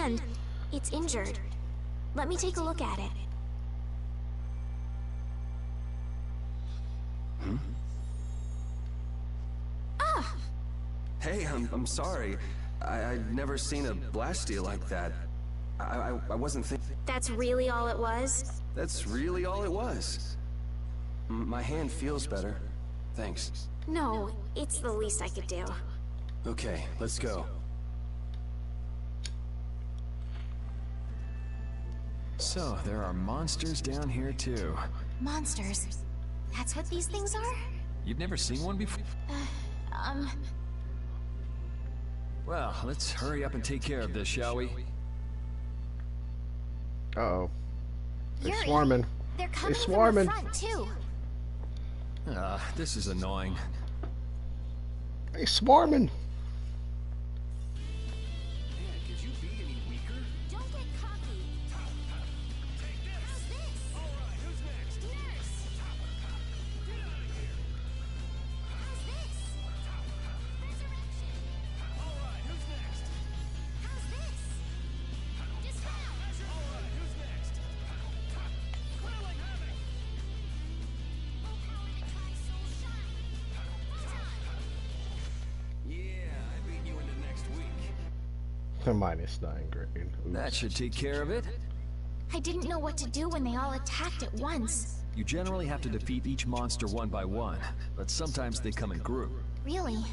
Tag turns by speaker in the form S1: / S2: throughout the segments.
S1: hand. It's injured. Let me take a look at it.
S2: Hmm?
S1: Ah!
S2: Hey, I'm sorry. I'd never seen a blastia like that. I wasn't thinking...
S1: That's really all it was?
S2: That's really all it was. My hand feels better. Thanks.
S1: No, it's the least I could do.
S2: Okay, let's go.
S3: So, there are monsters down here too.
S1: Monsters? That's what these things are?
S3: You've never seen one before? Well, let's hurry up and take care of this, shall we?
S4: Uh-oh. They're
S1: Yuri,
S4: swarming.
S1: They're coming
S4: They're swarming.
S1: from the front, too.
S3: This is annoying.
S4: They're swarming.
S2: Could you be any weaker?
S1: Don't get cocky.
S2: Take this!
S1: How's this?
S2: Alright, who's next?
S1: Nurse!
S2: Get out of here!
S1: How's this? Resurrection!
S2: Alright, who's next?
S1: How's this? Dispel!
S2: Alright, who's next? Quelling havoc!
S1: Low power to try soul shine.
S2: Yeah, I beat you into next week.
S4: A -9 grade. Oops.
S3: That should take care of it.
S1: I didn't know what to do when they all attacked at once.
S3: You generally have to defeat each monster one by one, but sometimes they come in group.
S1: Really?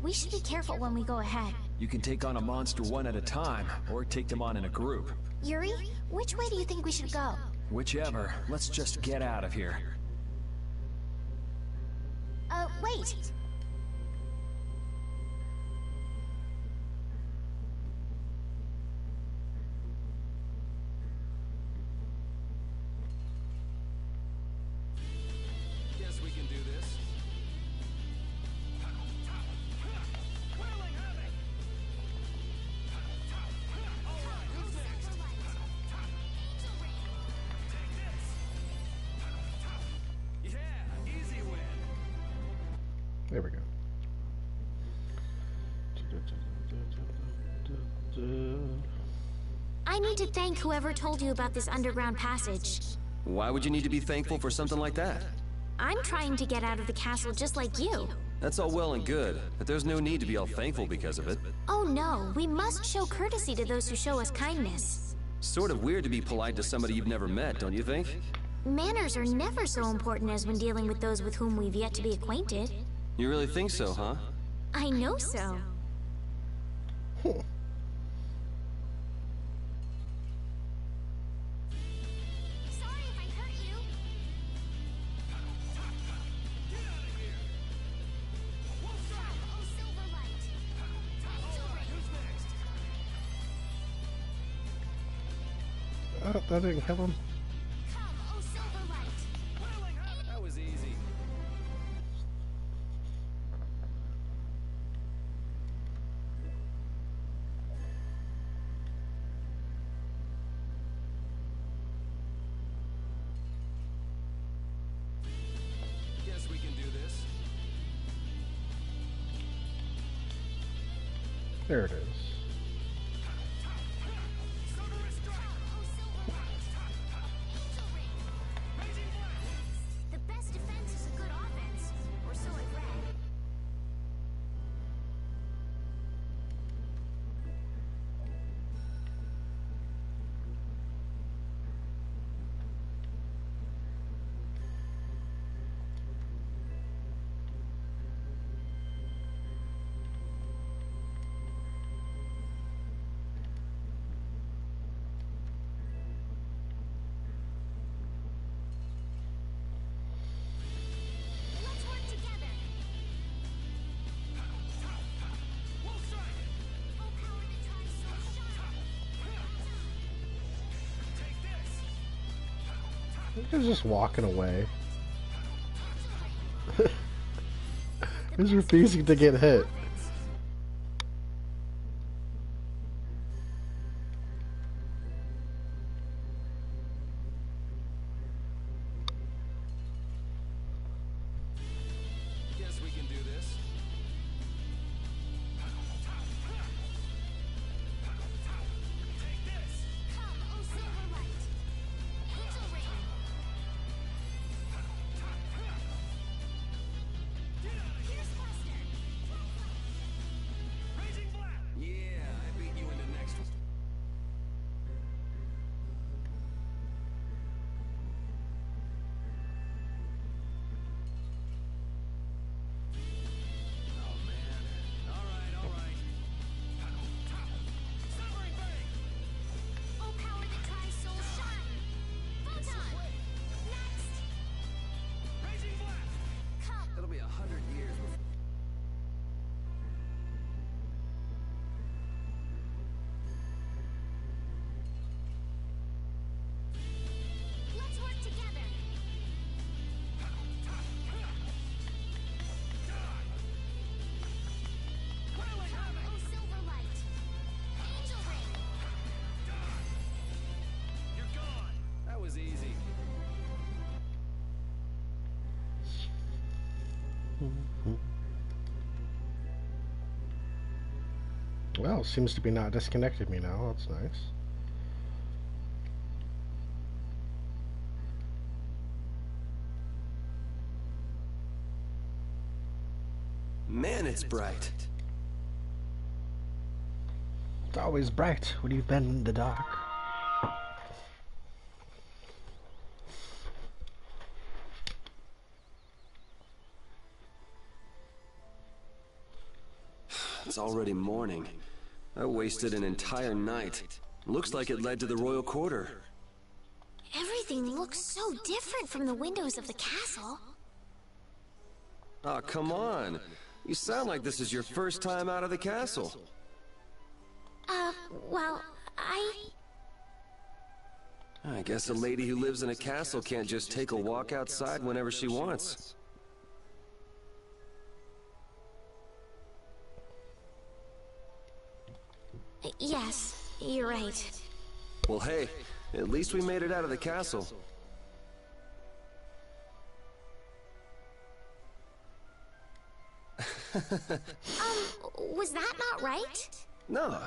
S1: We should be careful when we go ahead.
S3: You can take on a monster one at a time, or take them on in a group.
S1: Yuri, which way do you think we should go?
S3: Whichever, let's just get out of here.
S1: Wait!
S2: Guess we can do this. Quelling havoc! Alright, who's next? Take this! Yeah, easy win!
S4: There we go.
S1: I need to thank whoever told you about this underground passage.
S2: Why would you need to be thankful for something like that?
S1: I'm trying to get out of the castle just like you.
S2: That's all well and good, but there's no need to be all thankful because of it.
S1: Oh no, we must show courtesy to those who show us kindness.
S2: Sort of weird to be polite to somebody you've never met, don't you think?
S1: Manners are never so important as when dealing with those with whom we've yet to be acquainted.
S2: You really think so, huh?
S1: I know so. Sorry if I hurt you.
S2: Get out of here! Wolf strike!
S1: Oh, silver light.
S2: Alright, who's next?
S4: Oh, that didn't kill him.
S1: Come, oh, silver light.
S2: Quelling havoc! That was easy. Guess we can do this.
S4: There it is.
S2: Sonorous strike!
S1: Oh, silver light. Angel ring.
S2: Raging blast!
S1: The best defense is a good offense, or so I've read. Let's work together.
S2: Wolf strike!
S1: Oh, power to try soul shine.
S2: Take this!
S4: He's just walking away. He's refusing to get hit.
S2: Guess we can do this.
S4: Well, seems to be not disconnected me now. That's nice.
S2: Man, it's bright.
S4: It's always bright when you've been in the dark.
S2: It's already morning. I wasted an entire night. Looks like it led to the royal quarter.
S1: Everything looks so different from the windows of the castle.
S2: Aw, come on. You sound like this is your first time out of the castle.
S1: Well,
S2: I guess a lady who lives in a castle can't just take a walk outside whenever she wants.
S1: Yes, you're right.
S2: Well, hey, at least we made it out of the castle.
S1: Was that not right?
S2: No,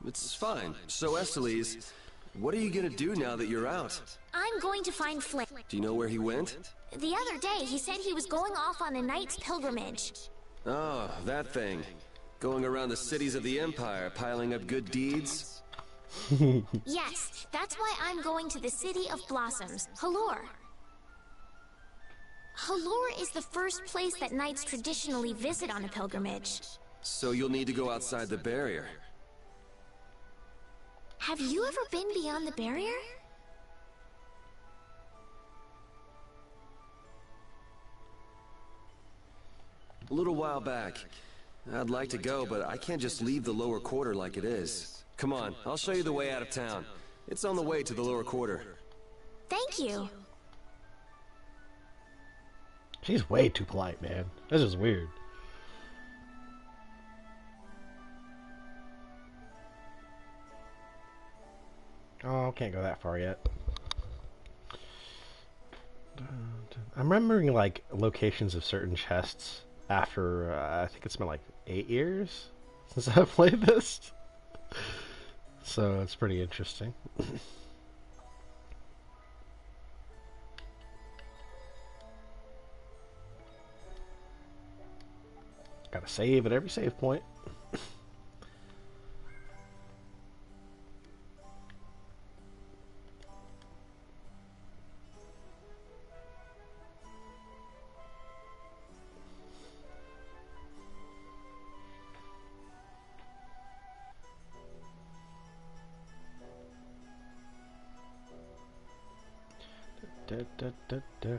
S2: it's fine. So, Estelies, what are you gonna do now that you're out?
S1: I'm going to find Flint.
S2: Do you know where he went?
S1: The other day, he said he was going off on a knight's pilgrimage.
S2: Oh, that thing. Going around the cities of the Empire, piling up good deeds?
S1: Yes, that's why I'm going to the City of Blossoms, Halor. Halor is the first place that knights traditionally visit on a pilgrimage.
S2: So you'll need to go outside the barrier.
S1: Have you ever been beyond the barrier?
S2: A little while back. I'd like to go, but I can't just leave the lower quarter like it is. Come on, I'll show you the way out of town. It's on the way to the lower quarter.
S1: Thank you.
S4: She's way too polite, man. This is weird. Oh, can't go that far yet. I'm remembering, like, locations of certain chests after, I think it's been, like, 8 years since I've played this. So, it's pretty interesting. Gotta save at every save point. Da, da, da, da, da.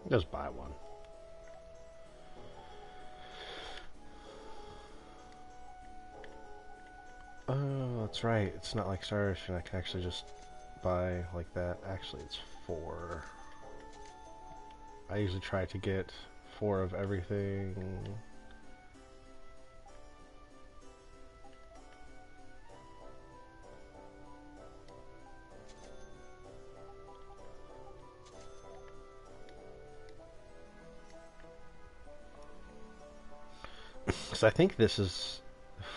S4: Just buy one. Oh, that's right. It's not like Star Ocean. I can actually just buy like that. Actually, it's 4. I usually try to get 4 of everything. Because I think this is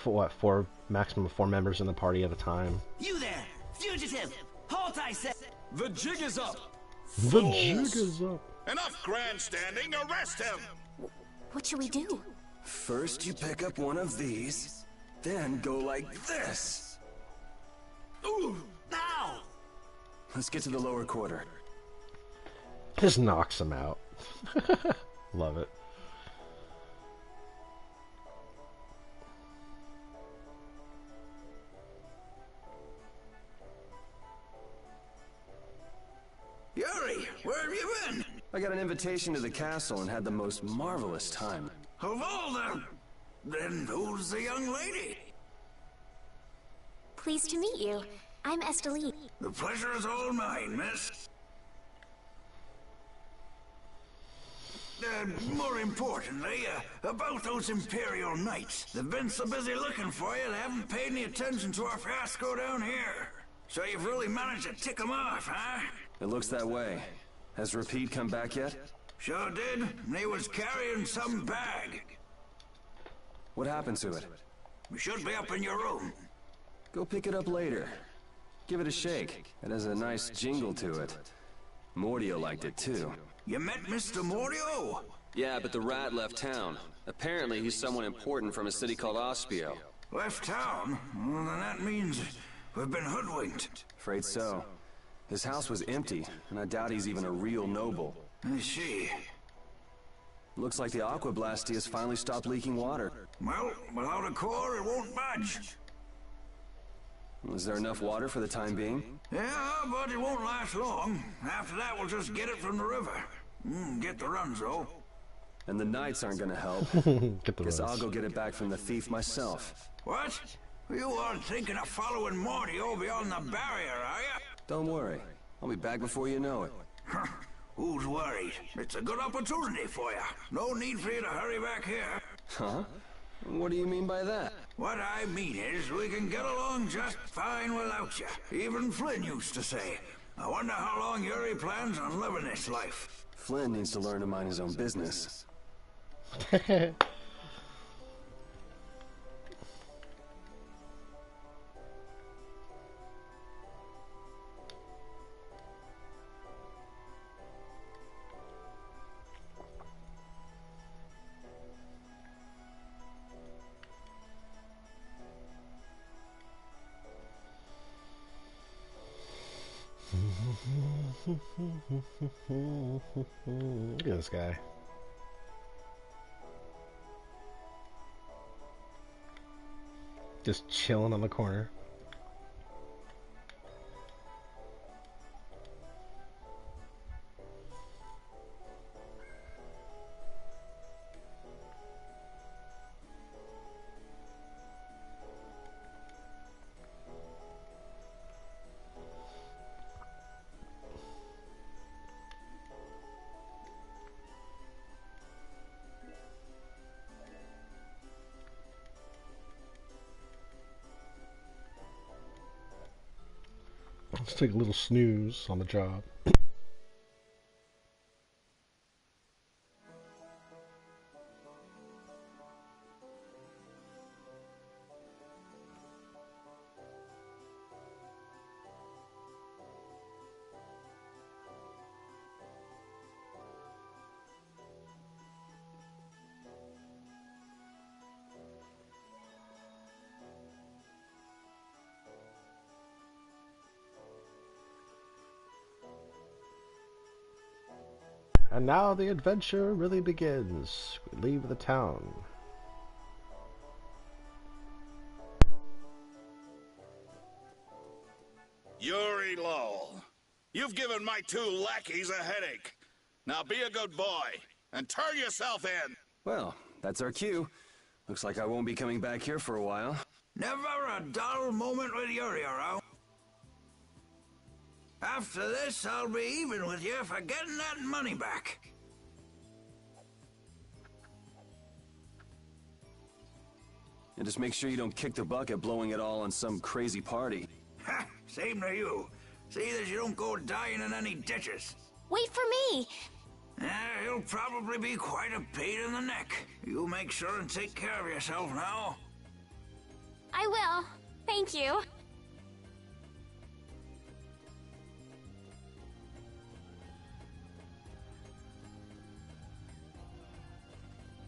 S4: what, 4 maximum of 4 members in the party at a time.
S5: You there, fugitive! Halt, I said!
S6: The jig is up!
S4: The jig is up.
S6: Enough grandstanding, arrest him!
S1: What should we do?
S2: First you pick up one of these, then go like this.
S5: Ooh! Now!
S2: Let's get to the lower quarter.
S4: Just knocks him out. Love it.
S5: Yuri, where have you been?
S2: I got an invitation to the castle and had the most marvelous time.
S5: Of all them, then who's the young lady?
S1: Pleased to meet you. I'm Estelie.
S5: The pleasure is all mine, miss. More importantly, about those Imperial Knights. They've been so busy looking for you, they haven't paid any attention to our fiasco down here. So you've really managed to tick them off, huh?
S2: It looks that way. Has Repeat come back yet?
S5: Sure did. He was carrying some bag.
S2: What happened to it?
S5: It should be up in your room.
S2: Go pick it up later. Give it a shake. It has a nice jingle to it. Mordio liked it too.
S5: You met Mr. Mordio?
S2: Yeah, but the rat left town. Apparently he's someone important from a city called Ospio.
S5: Left town? Well, then that means we've been hoodwinked.
S2: Afraid so. His house was empty, and I doubt he's even a real noble.
S5: I see.
S2: Looks like the Aqua Blasty has finally stopped leaking water.
S5: Well, without a core, it won't budge.
S2: Is there enough water for the time being?
S5: Yeah, but it won't last long. After that, we'll just get it from the river. Get the runs, though.
S2: And the Knights aren't gonna help. Guess I'll go get it back from the thief myself.
S5: What? You aren't thinking of following Mordio beyond the barrier, are you?
S2: Don't worry. I'll be back before you know it.
S5: Who's worried? It's a good opportunity for you. No need for you to hurry back here.
S2: Huh? What do you mean by that?
S5: What I mean is, we can get along just fine without you. Even Flynn used to say. I wonder how long Yuri plans on living this life.
S2: Flynn needs to learn to mind his own business.
S4: Look at this guy. Just chilling on the corner. Let's take a little snooze on the job. And now the adventure really begins. We leave the town.
S6: Yuri Lowell, you've given my two lackeys a headache. Now be a good boy and turn yourself in.
S2: Well, that's our cue. Looks like I won't be coming back here for a while.
S5: Never a dull moment with Yuri around. After this, I'll be even with you for getting that money back.
S2: And just make sure you don't kick the bucket blowing it all on some crazy party.
S5: Ha! Same to you. See that you don't go dying in any ditches.
S1: Wait for me!
S5: He'll probably be quite a pain in the neck. You make sure and take care of yourself now.
S1: I will. Thank you.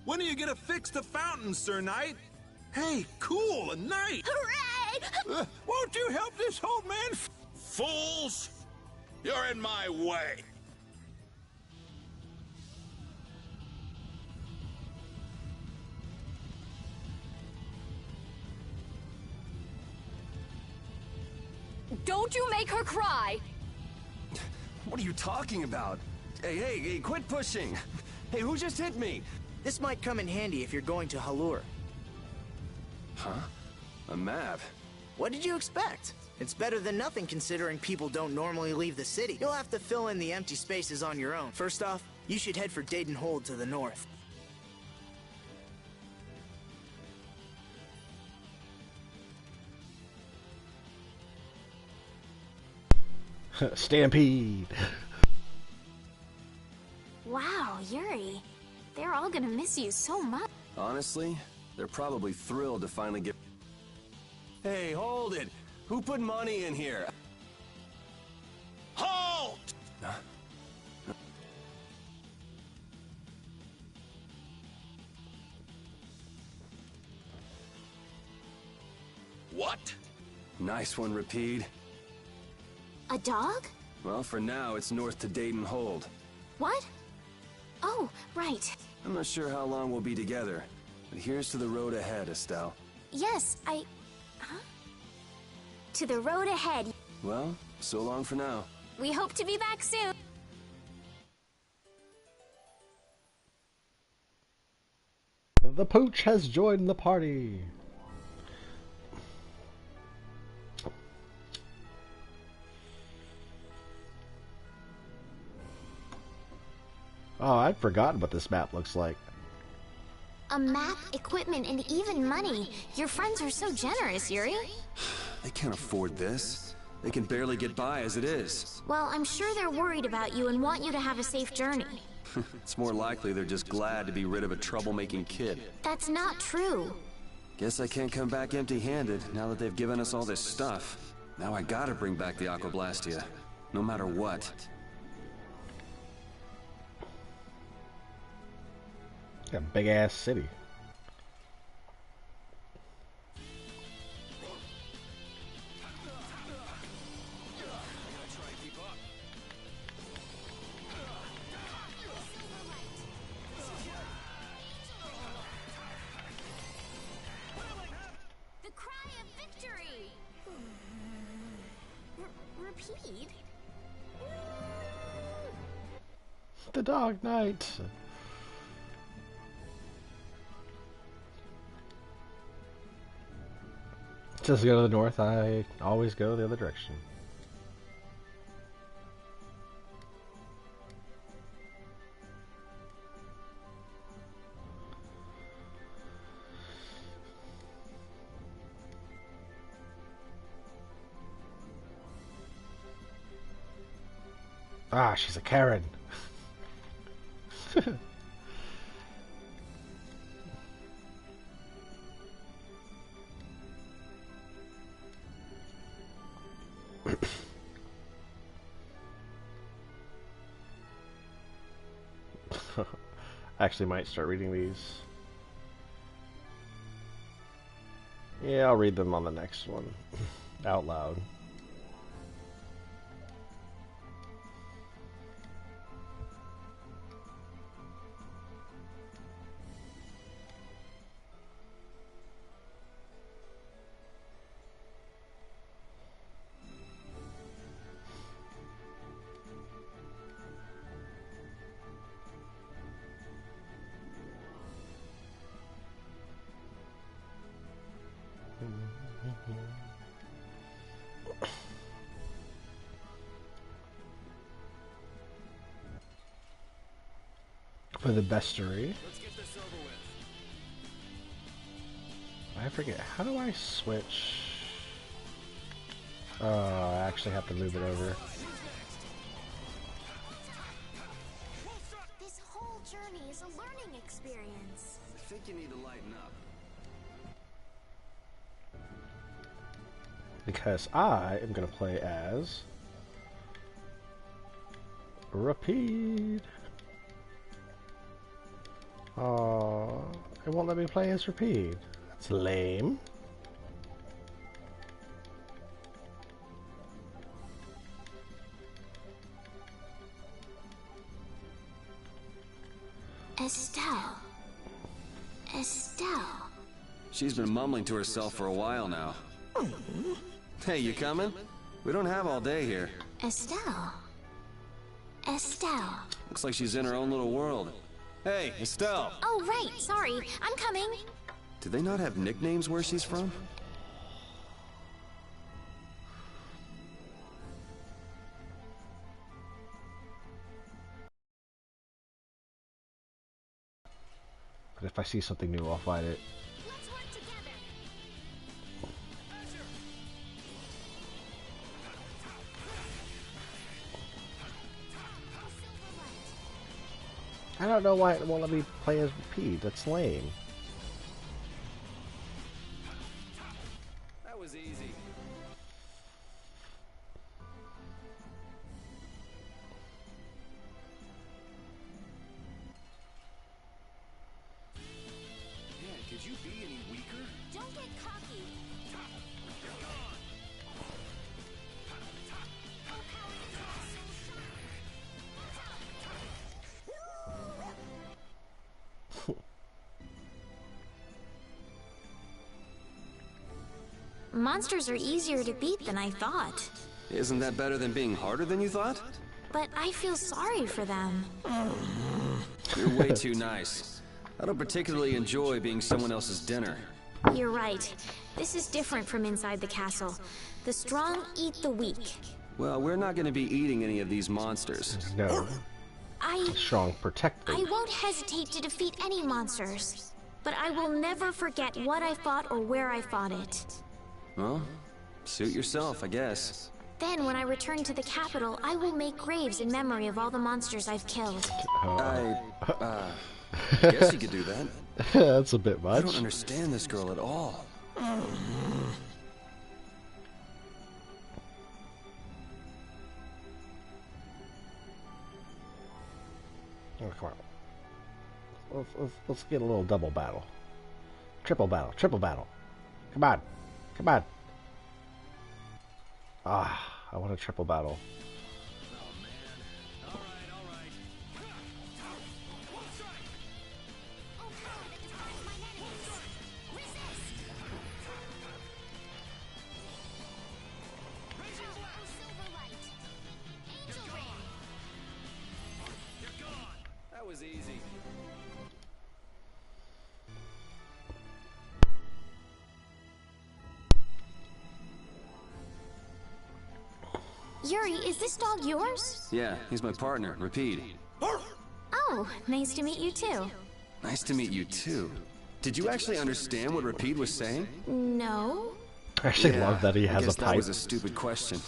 S7: When are you gonna fix the fountain, Sir Knight? Hey, cool, a knight!
S1: Hooray!
S7: Won't you help this old man?
S6: Fools! You're in my way.
S8: Don't you make her cry!
S2: What are you talking about? Hey, quit pushing! Hey, who just hit me?
S9: This might come in handy if you're going to Halur.
S2: Huh? A map?
S9: What did you expect? It's better than nothing considering people don't normally leave the city. You'll have to fill in the empty spaces on your own. First off, you should head for Dayton Hold to the north.
S4: Stampede!
S1: Wow, Yuri. They're all gonna miss you so much.
S2: Honestly, they're probably thrilled to finally get... Hey, hold it! Who put money in here?
S6: Halt! What?
S2: Nice one, Rapide.
S1: A dog?
S2: Well, for now, it's north to Dayton Hold.
S1: What? Oh, right.
S2: I'm not sure how long we'll be together, but here's to the road ahead, Estelle.
S1: Yes, Huh? To the road ahead.
S2: Well, so long for now.
S1: We hope to be back soon.
S4: The Pooch has joined the party. Oh, I'd forgotten what this map looks like.
S1: A map, equipment, and even money. Your friends are so generous, Yuri.
S2: They can't afford this. They can barely get by as it is.
S1: Well, I'm sure they're worried about you and want you to have a safe journey.
S2: It's more likely they're just glad to be rid of a troublemaking kid.
S1: That's not true.
S2: Guess I can't come back empty-handed now that they've given us all this stuff. Now I gotta bring back the Aquablastia, no matter what.
S4: A big ass city.
S1: The cry of victory. Repeat.
S4: The Dog Knight. Just go to the north, I always go the other direction. Ah, she's a Karen. Actually might start reading these. Yeah, I'll read them on the next one out loud. For the Vesperia.
S2: Let's get this over with.
S4: I forget, how do I switch? I actually have to move it over.
S1: This whole journey is a learning experience.
S2: I think you need to lighten up.
S4: Because I am going to play as Rapide. Oh, it won't let me play as Rapide. That's lame.
S1: Estelle. Estelle.
S2: She's been mumbling to herself for a while now. Hey, you coming? We don't have all day here.
S1: Estelle. Estelle.
S2: Looks like she's in her own little world. Hey, Estelle!
S1: Oh, right. Sorry. I'm coming.
S2: Do they not have nicknames where she's from?
S4: if I see something new, I'll fight it.
S1: Let's work together.
S4: I don't know why it won't let me play as Repeat. That's lame.
S2: That was easy. Yeah, could you be any weaker?
S1: Don't get cocky. Monsters are easier to beat than I thought.
S2: Isn't that better than being harder than you thought?
S1: But I feel sorry for them.
S2: You're way too nice. I don't particularly enjoy being someone else's dinner.
S1: You're right. This is different from inside the castle. The strong eat the weak.
S2: Well, we're not going to be eating any of these monsters.
S4: No. Strong protect them.
S1: I won't hesitate to defeat any monsters. But I will never forget what I fought or where I fought it.
S2: Well, suit yourself, I guess.
S1: Then, when I return to the capital, I will make graves in memory of all the monsters I've killed.
S2: I guess you could do that.
S4: That's a bit much.
S2: I don't understand this girl at all.
S4: Oh, come on. Let's get a little double battle. Triple battle. Triple battle. Come on. Come on. Ah, I want a triple battle.
S2: That was easy.
S1: Yuri, is this dog yours?
S2: Yeah, he's my partner, Repeat.
S1: Oh, nice to meet you too.
S2: Nice to meet you too. Did you actually understand what Repeat was saying?
S1: No.
S4: I actually love that he
S2: I
S4: has
S2: guess
S4: a pipe.
S2: that was a stupid question.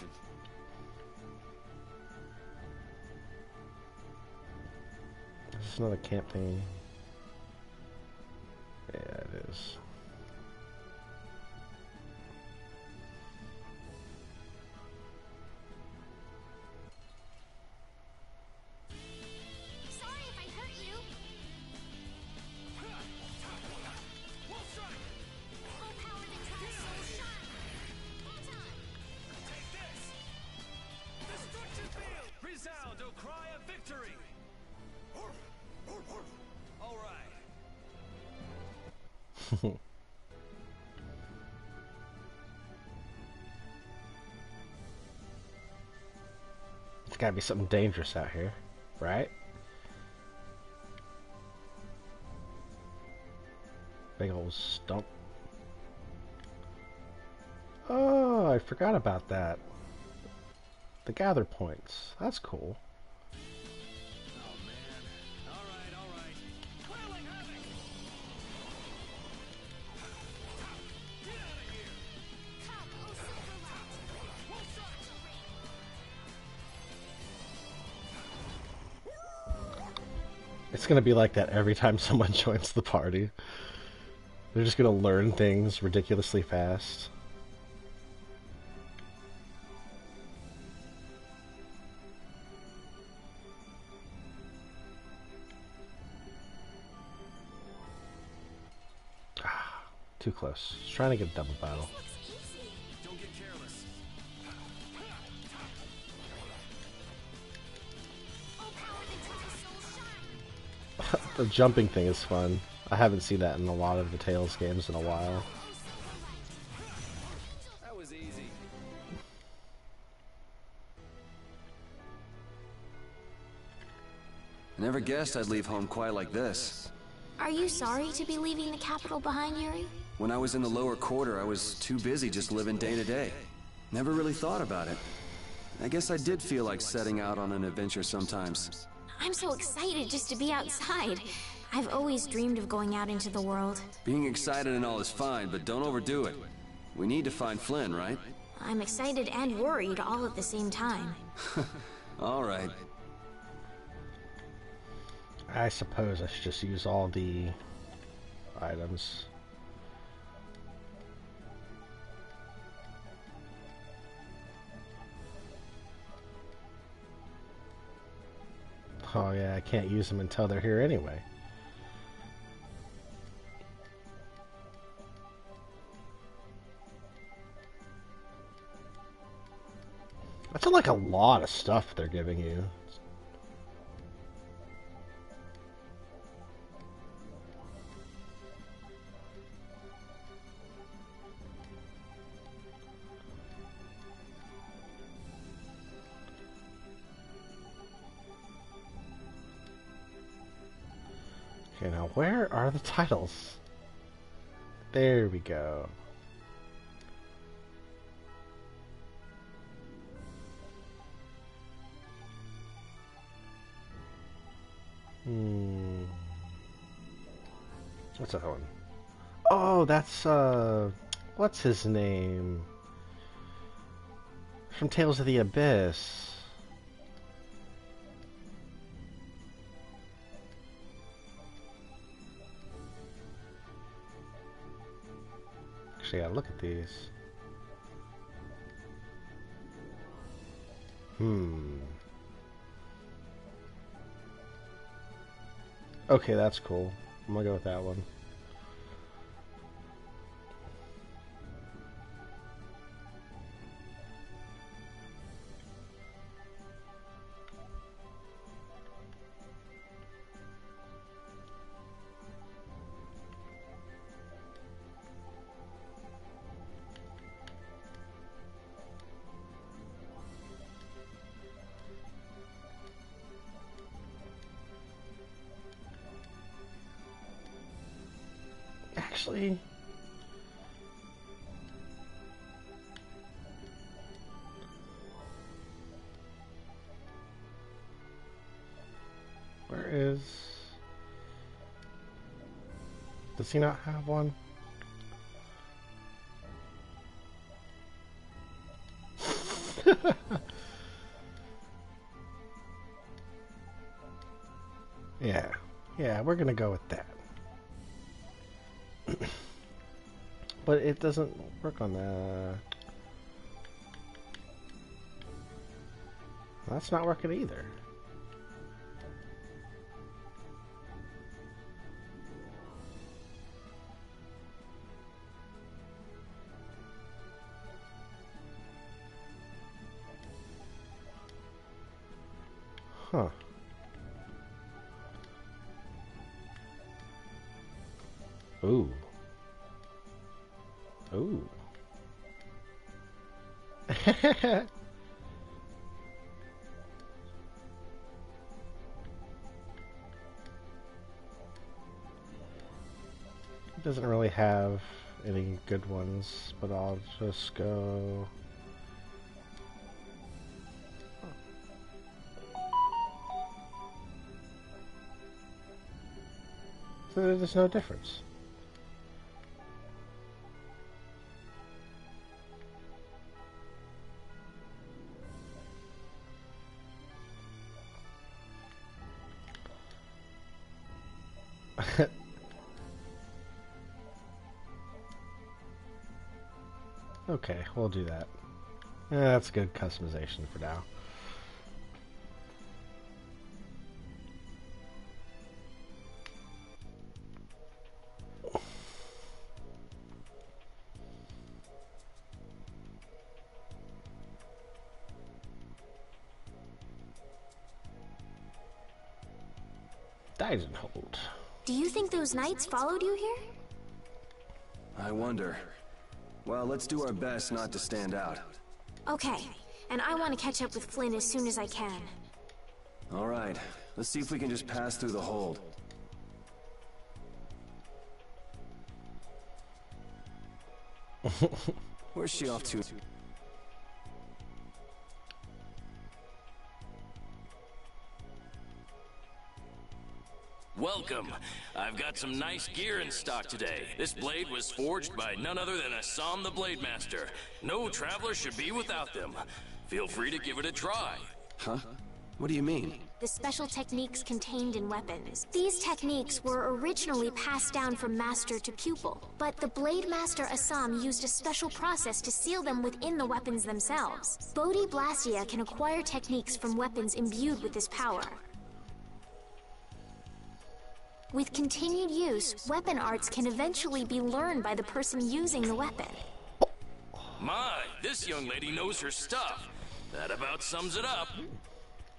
S4: Is this another campaign? Yeah, it is.
S1: Sorry if I hurt you. Full power to try soul shine. Hold on.
S3: Take this! Destruction field! Resound, O cry of victory! All right.
S4: It's gotta be something dangerous out here, right? Big old stump. Oh, I forgot about that. The gather points. That's cool.
S3: Oh man. All right. Quelling havoc! Get out of here!
S1: Come, oh silver light.
S4: It's gonna be like that every time someone joins the party. They're just gonna learn things ridiculously fast. Ah, too close. Just trying to get a double battle.
S3: Don't get careless.
S4: The jumping thing is fun. I haven't seen that in a lot of the Tales games in a while.
S2: That was easy. I never guessed I'd leave home quite like this.
S1: Are you sorry to be leaving the capital behind, Yuri?
S2: When I was in the lower quarter, I was too busy just living day to day. Never really thought about it. I guess I did feel like setting out on an adventure sometimes.
S1: I'm so excited just to be outside. I've always dreamed of going out into the world.
S2: Being excited and all is fine, but don't overdo it. We need to find Flynn, right?
S1: I'm excited and worried all at the same time.
S2: All right.
S4: I suppose I should just use all the items. Oh yeah, I can't use them until they're here anyway. That's like a lot of stuff they're giving you. Okay, now where are the titles? There we go. What's that one? Oh, that's, what's his name? From Tales of the Abyss. Actually, I gotta look at these. Okay, that's cool. I'm gonna go with that one. Actually, where is... Does he not have one? Yeah, we're gonna go with that. But it doesn't work on the... That's not working either. Huh. Ooh. Ooh. It doesn't really have any good ones, but I'll just go... So there's no difference. Okay, we'll do that. Yeah, that's good customization for now. Didn't hold.
S1: Do you think those knights followed you here?
S2: I wonder. Well, let's do our best not to stand out.
S1: Okay, and I want to catch up with Flynn as soon as I can.
S2: All right, let's see if we can just pass through the hold. Where's she off to?
S10: Welcome. I've got some nice gear in stock today. This blade was forged by none other than Assam the Blade Master. No traveler should be without them. Feel free to give it a try.
S2: Huh? What do you mean?
S1: The special techniques contained in weapons. These techniques were originally passed down from master to pupil, but the Blade Master Assam used a special process to seal them within the weapons themselves. Bodhi Blastia can acquire techniques from weapons imbued with this power. With continued use, weapon arts can eventually be learned by the person using the weapon.
S10: My, this young lady knows her stuff. That about sums it up.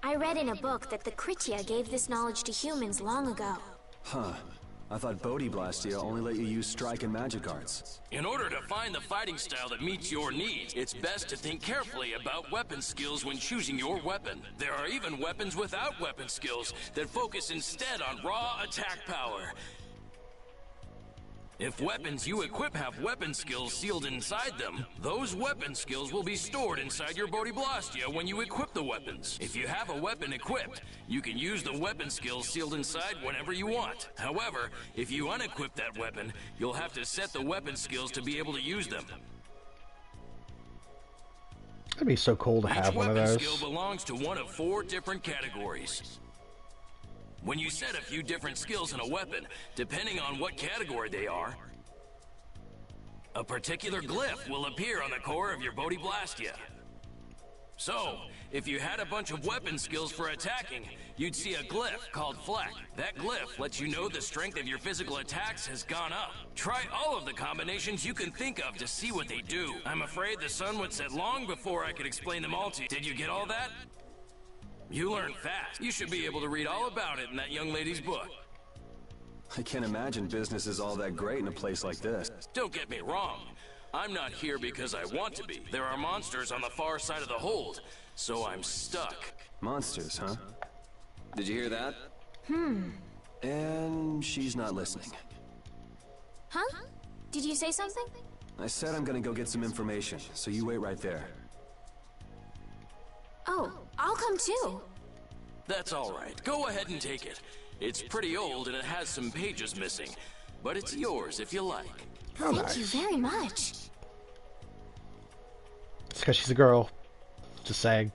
S1: I read in a book that the Kritya gave this knowledge to humans long ago.
S2: Huh. I thought Bodhi Blastia only let you use strike and magic arts.
S10: In order to find the fighting style that meets your needs, it's best to think carefully about weapon skills when choosing your weapon. There are even weapons without weapon skills that focus instead on raw attack power. If weapons you equip have weapon skills sealed inside them, those weapon skills will be stored inside your Bodhi Blastia when you equip the weapons. If you have a weapon equipped, you can use the weapon skills sealed inside whenever you want. However, if you unequip that weapon, you'll have to set the weapon skills to be able to use them.
S4: It'd be so cool to have one of those.
S10: Each weapon skill belongs to one of 4 different categories. When you set a few different skills in a weapon, depending on what category they are, a particular glyph will appear on the core of your Bodhi Blastia. So, if you had a bunch of weapon skills for attacking, you'd see a glyph called Fleck. That glyph lets you know the strength of your physical attacks has gone up. Try all of the combinations you can think of to see what they do. I'm afraid the sun would set long before I could explain them all to you. Did you get all that? You learn fast. You should be able to read all about it in that young lady's book.
S2: I can't imagine business is all that great in a place like this.
S10: Don't get me wrong. I'm not here because I want to be. There are monsters on the far side of the hold, so I'm stuck.
S2: Monsters, huh? Did you hear that? And she's not listening.
S1: Huh? Did you say something?
S2: I said I'm gonna go get some information, so you wait right there.
S1: Oh, I'll come too.
S10: That's all right. Go ahead and take it. It's pretty old and it has some pages missing, but it's yours if you like.
S4: Oh,
S1: Thank you very much.
S4: It's because she's a girl. Just saying.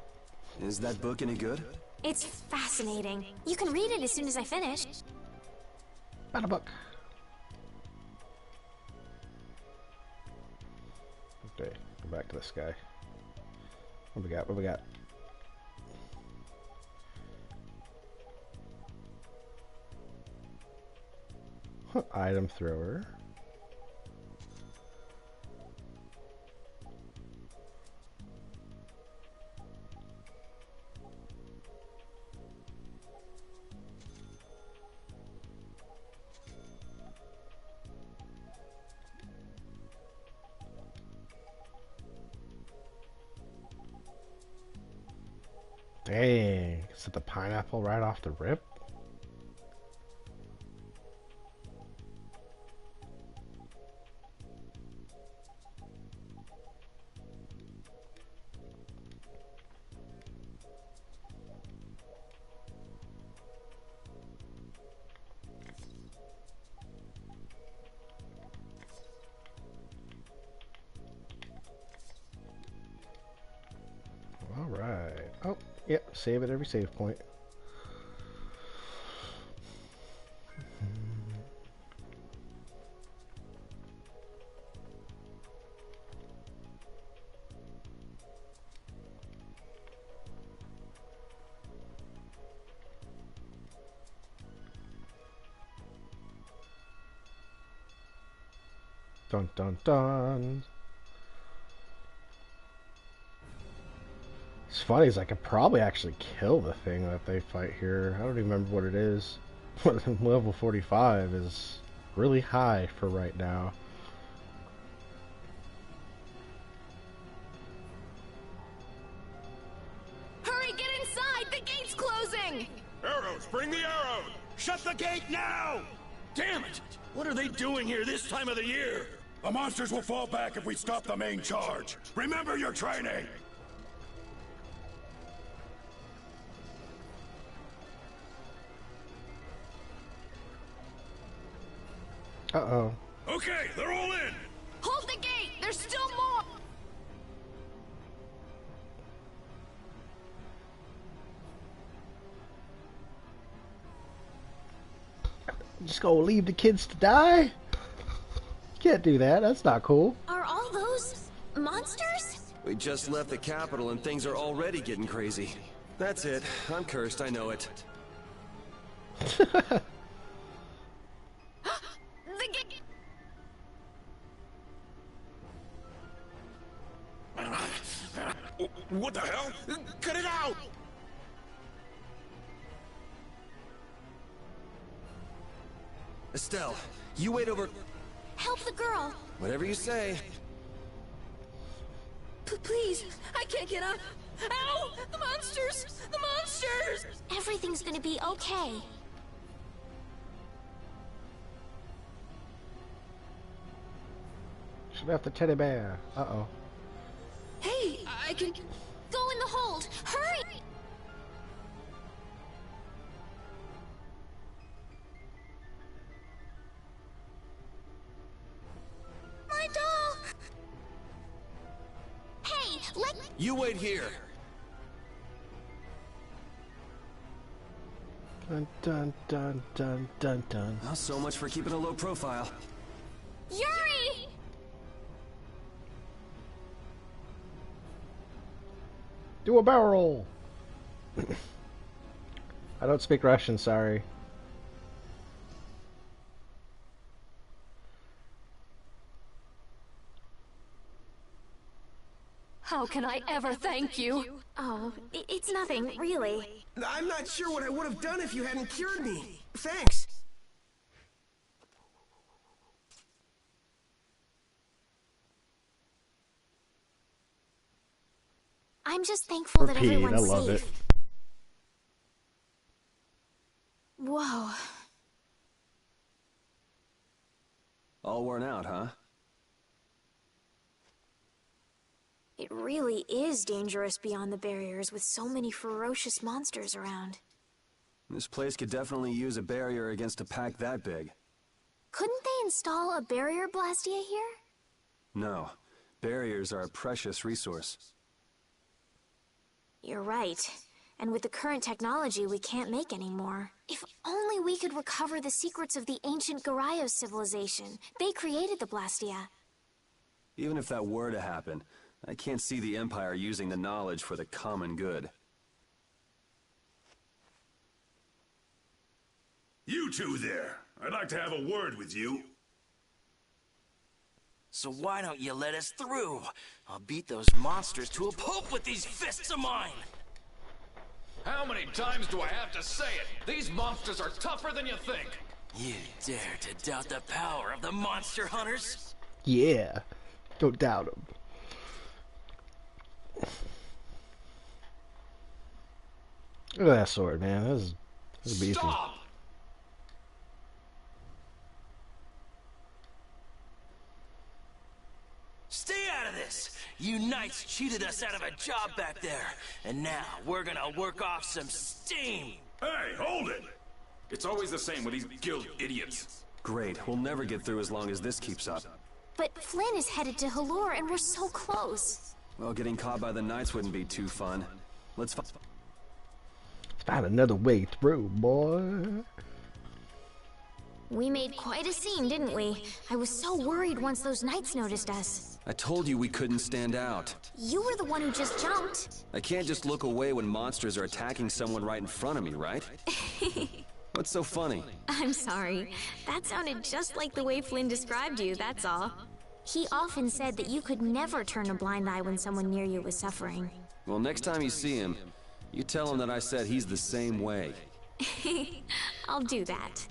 S2: Is that book any good?
S1: It's fascinating. You can read it as soon as I finish.
S4: Found a book. Okay, go back to this guy. What we got? What we got? Item thrower. Dang, is it the pineapple right off the rip? Alright. Oh, yep, save at every save point. Dun dun dun. It's funny, is I could probably actually kill the thing that they fight here. I don't even remember what it is. Level 45 is really high for right now.
S8: Hurry, get inside! The gate's closing!
S3: Arrows, bring the arrows! Shut the gate now! Damn it! What are they doing here this time of the year? The monsters will fall back if we stop the main charge. Remember your training!
S4: Uh-oh.
S3: Okay, they're all in.
S8: Hold the gate! There's still more!
S4: Just gonna leave the kids to die? Can't do that. That's not cool.
S1: Are all those monsters?
S2: We just left the capital and things are already getting crazy. That's it. I'm cursed, I know it.
S8: The gate!
S3: What the hell? Cut it out!
S2: Estelle, you wait over...
S1: Help the girl.
S2: Whatever you say.
S8: Please, I can't get up. Ow! The monsters! The monsters!
S1: Everything's gonna be okay.
S4: Should have the teddy bear. Uh-oh.
S8: Hey, I can...
S1: Go in the hold. Hurry! My doll! Hey, let...
S2: You wait here.
S4: Dun dun dun dun dun dun.
S2: Well, so much for keeping a low profile.
S1: Yuri!
S4: Do a barrel roll. I don't speak Russian, sorry.
S8: How can I ever thank you?
S1: Oh, it's nothing, really.
S11: I'm not sure what I would have done if you hadn't cured me. Thanks.
S1: I'm just thankful that
S4: Repeat,
S1: everyone's
S4: I love
S1: safe.
S4: it.
S1: Whoa.
S2: All worn out, huh?
S1: It really is dangerous beyond the barriers with so many ferocious monsters around.
S2: This place could definitely use a barrier against a pack that big.
S1: Couldn't they install a barrier blastia here?
S2: No. Barriers are a precious resource.
S1: You're right. And with the current technology, we can't make any more. If only we could recover the secrets of the ancient Garayos civilization. They created the blastia.
S2: Even if that were to happen, I can't see the Empire using the knowledge for the common good.
S3: You two there. I'd like to have a word with you.
S10: So why don't you let us through? I'll beat those monsters to a pulp with these fists of mine!
S12: How many times do I have to say it? These monsters are tougher than you think!
S10: You dare to doubt the power of the monster hunters?
S4: Yeah. Don't doubt him. Look at that sword, man. This is beefy.
S12: Stop!
S10: Stay out of this! You knights cheated us out of a job back there, and now we're gonna work off some steam!
S3: Hey, hold it!
S12: It's always the same with these guild idiots.
S2: Great, we'll never get through as long as this keeps up.
S1: But Flynn is headed to Halor and we're so close.
S2: Well, getting caught by the knights wouldn't be too fun. Let's
S4: find another way through, boy.
S1: We made quite a scene, didn't we? I was so worried once those knights noticed us.
S2: I told you we couldn't stand out.
S1: You were the one who just jumped.
S2: I can't just look away when monsters are attacking someone right in front of me, right? What's so funny?
S1: I'm sorry. That sounded just like the way Flynn described you, that's all. He often said that you could never turn a blind eye when someone near you was suffering.
S2: Well, next time you see him, you tell him that I said he's the same way.
S1: I'll do that.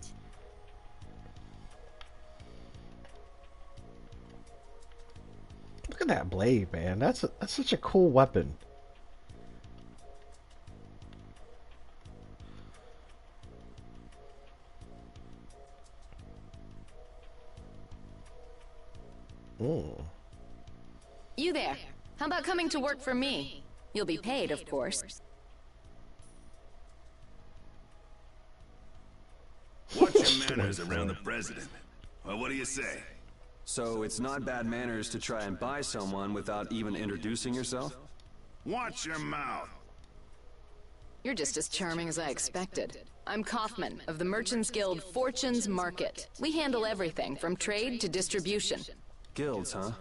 S4: Look at that blade, man. That's such a cool weapon. Oh.
S13: You there. How about coming to work for me? You'll be paid, of course.
S3: Watch your manners around the president.
S6: Well, what do you say?
S2: So it's not bad manners to try and buy someone without even introducing yourself?
S6: Watch your mouth.
S13: You're just as charming as I expected. I'm Kaufman, of the Merchants Guild Fortune's Market. We handle everything, from trade to distribution.
S2: Guilds, huh?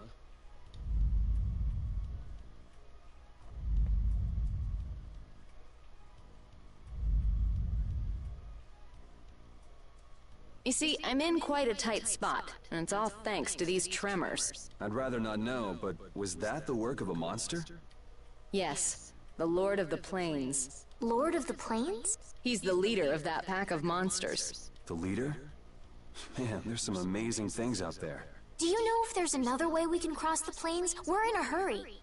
S13: You see, I'm in quite a tight spot, and it's all thanks to these tremors.
S2: I'd rather not know, but was that the work of a monster?
S13: Yes, the Lord of the Plains.
S1: Lord of the Plains?
S13: He's the leader of that pack of monsters.
S2: The leader? Man, there's some amazing things out there.
S1: Do you know if there's another way we can cross the plains? We're in a hurry.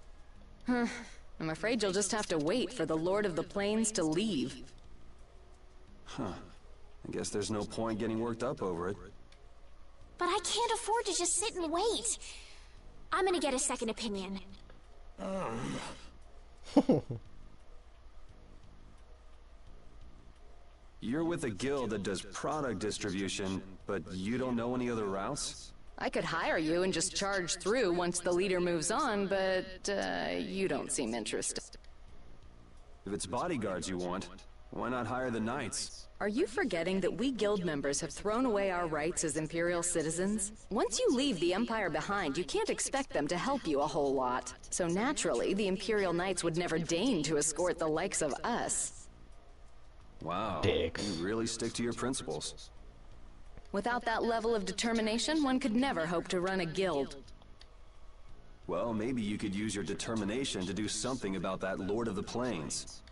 S13: I'm afraid you'll just have to wait for the Lord of the Plains to leave.
S2: Huh. I guess there's no point getting worked up over it.
S1: But I can't afford to just sit and wait. I'm gonna get a second opinion.
S2: You're with a guild that does product distribution, but you don't know any other routes?
S13: I could hire you and just charge through once the leader moves on, but you don't seem interested.
S2: If it's bodyguards you want, why not hire the knights?
S13: Are you forgetting that we guild members have thrown away our rights as Imperial citizens? Once you leave the Empire behind, you can't expect them to help you a whole lot. So naturally, the Imperial Knights would never deign to escort the likes of us.
S2: Wow,
S4: Dicks.
S2: you really stick to your principles.
S13: Without that level of determination, one could never hope to run a guild.
S2: Well, maybe you could use your determination to do something about that Lord of the Plains.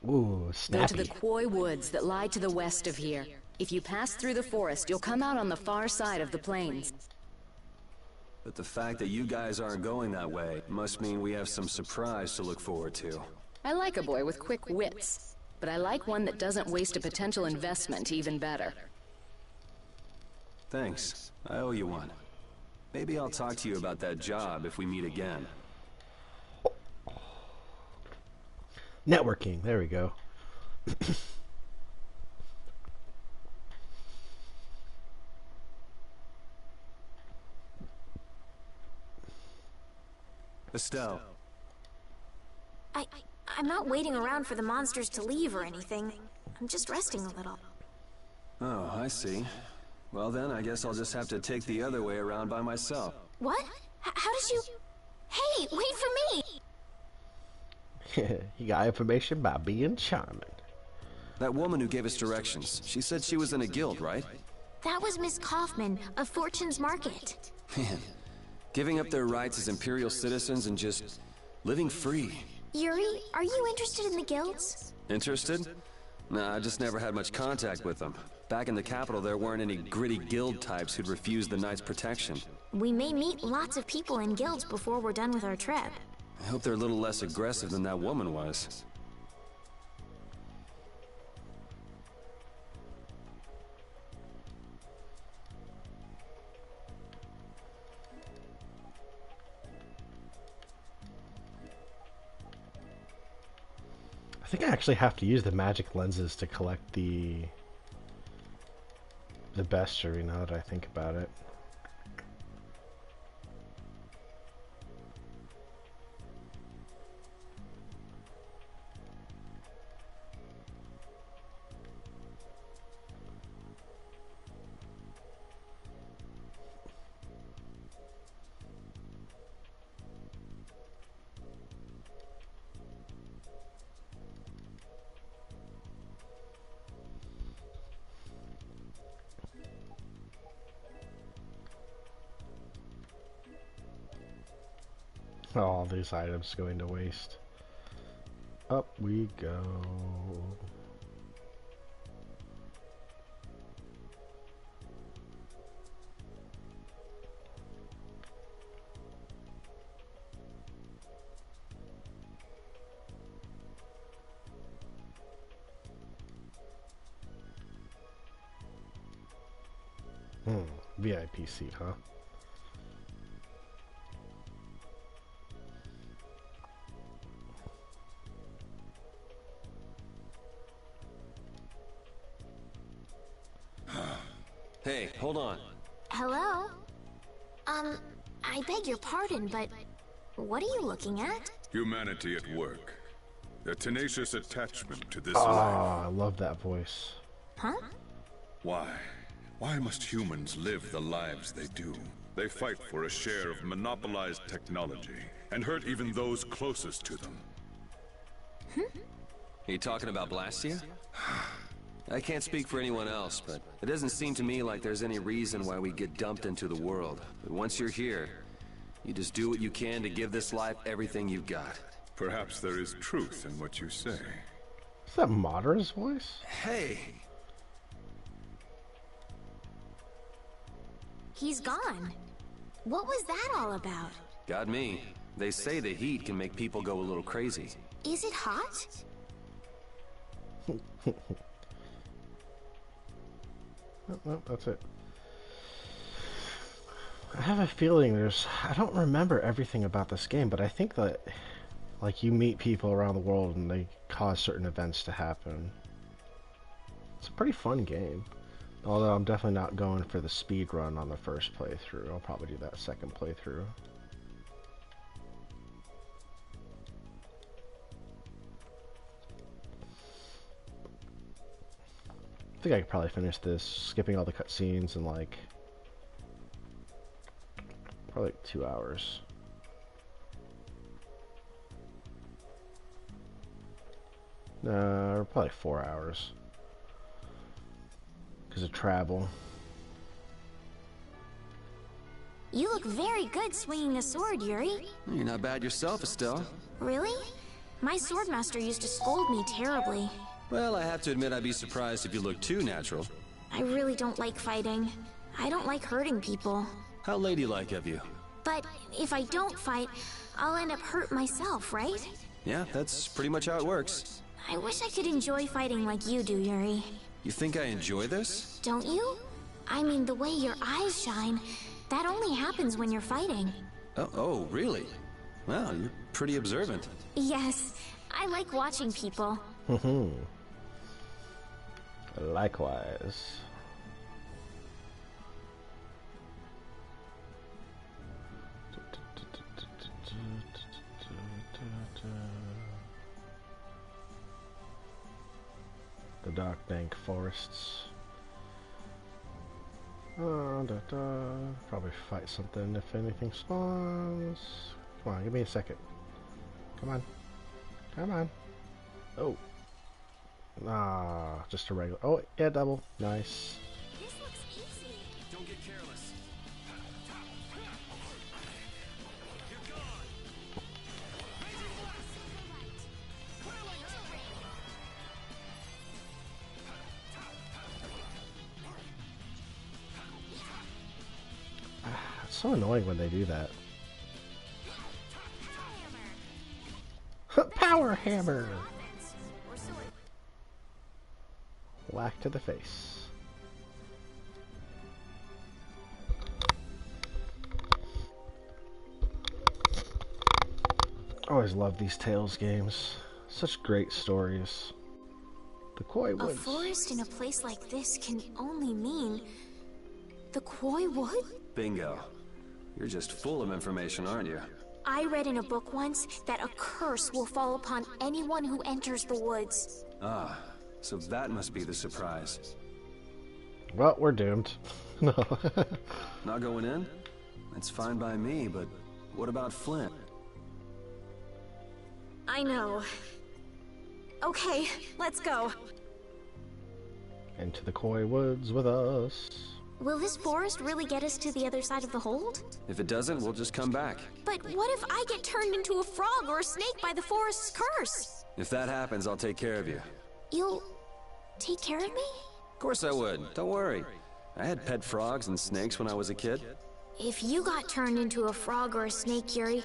S4: Ooh,
S13: Go
S4: snappy.
S13: to the Koi Woods that lie to the west of here. If you pass through the forest, you'll come out on the far side of the plains.
S2: But the fact that you guys aren't going that way must mean we have some surprise to look forward to.
S13: I like a boy with quick wits, but I like one that doesn't waste a potential investment even better.
S2: Thanks. I owe you one. Maybe I'll talk to you about that job if we meet again.
S4: Networking, there we go.
S2: Estelle.
S1: I'm not waiting around for the monsters to leave or anything. I'm just resting a little.
S2: Oh, I see. Well then, I guess I'll just have to take the other way around by myself.
S1: What? How did you... Hey, wait for me!
S4: You got information by being charming.
S2: That woman who gave us directions, she said she was in a guild, right?
S1: That was Miss Kaufman of Fortune's Market.
S2: Man, giving up their rights as Imperial citizens and just living free.
S1: Yuri, are you interested in the guilds?
S2: Interested? Nah, I just never had much contact with them. Back in the capital, there weren't any gritty guild types who'd refuse the Knights' protection.
S1: We may meet lots of people in guilds before we're done with our trip.
S2: I hope they're a little less aggressive than that woman was.
S4: I think I actually have to use the magic lenses to collect the bestiary now that I think about it. All these items going to waste. Up we go. VIP seat, huh?
S2: Hey, hold hold on.
S1: Hello? I beg your pardon, but what are you looking at?
S3: Humanity at work. A tenacious attachment to this
S4: Oh,
S3: life.
S4: I love that voice.
S1: Huh?
S3: Why? Why must humans live the lives they do? They fight for a share of monopolized technology and hurt even those closest to them.
S2: Are you talking about Blastia? I can't speak for anyone else, but it doesn't seem to me like there's any reason why we get dumped into the world. But once you're here, you just do what you can to give this life everything you've got.
S3: Perhaps there is truth in what you say.
S4: Is that Madara's voice?
S2: Hey!
S1: He's gone. What was that all about?
S2: Got me. They say the heat can make people go a little crazy.
S1: Is it hot?
S4: No, that's it. I have a feeling I don't remember everything about this game, but I think that, like, you meet people around the world and they cause certain events to happen. It's a pretty fun game. Although I'm definitely not going for the speed run on the first playthrough. I'll probably do that second playthrough. I think I could probably finish this, skipping all the cutscenes in like probably like 2 hours. No, probably 4 hours because of travel.
S1: You look very good swinging a sword, Yuri.
S2: You're not bad yourself, Estelle.
S1: Really? My swordmaster used to scold me terribly.
S2: Well, I have to admit I'd be surprised if you looked too natural.
S1: I really don't like fighting. I don't like hurting people.
S2: How ladylike of you.
S1: But if I don't fight, I'll end up hurt myself, right?
S2: Yeah, that's pretty much how it works.
S1: I wish I could enjoy fighting like you do, Yuri.
S2: You think I enjoy this?
S1: Don't you? I mean, the way your eyes shine, that only happens when you're fighting.
S2: Oh, really? Well, you're pretty observant.
S1: Yes, I like watching people.
S4: Likewise. The Dark Bank Forests. Probably fight something if anything spawns. Come on, give me a second. Come on. Come on. Oh. Ah, just a regular. Oh, yeah, double. Nice.
S1: This looks easy.
S2: Don't get careless. You're gone.
S4: It's so annoying when they do that. Power hammer! Whack to the face. Always love these Tales games. Such great stories. The Koi Woods.
S1: A forest in a place like this can only mean the Koi Wood?
S2: Bingo. You're just full of information, aren't you?
S1: I read in a book once that a curse will fall upon anyone who enters the woods.
S2: Ah, so that must be the surprise.
S4: Well, we're doomed. No.
S2: Not going in? That's fine by me, but what about Flint?
S1: I know. Okay, let's go.
S4: Into the Koi Woods with us.
S1: Will this forest really get us to the other side of the hold?
S2: If it doesn't, we'll just come back.
S1: But what if I get turned into a frog or a snake by the forest's curse?
S2: If that happens, I'll take care of you.
S1: You'll take care of me?
S2: Of course I would. Don't worry. I had pet frogs and snakes when I was a kid.
S1: If you got turned into a frog or a snake, Yuri,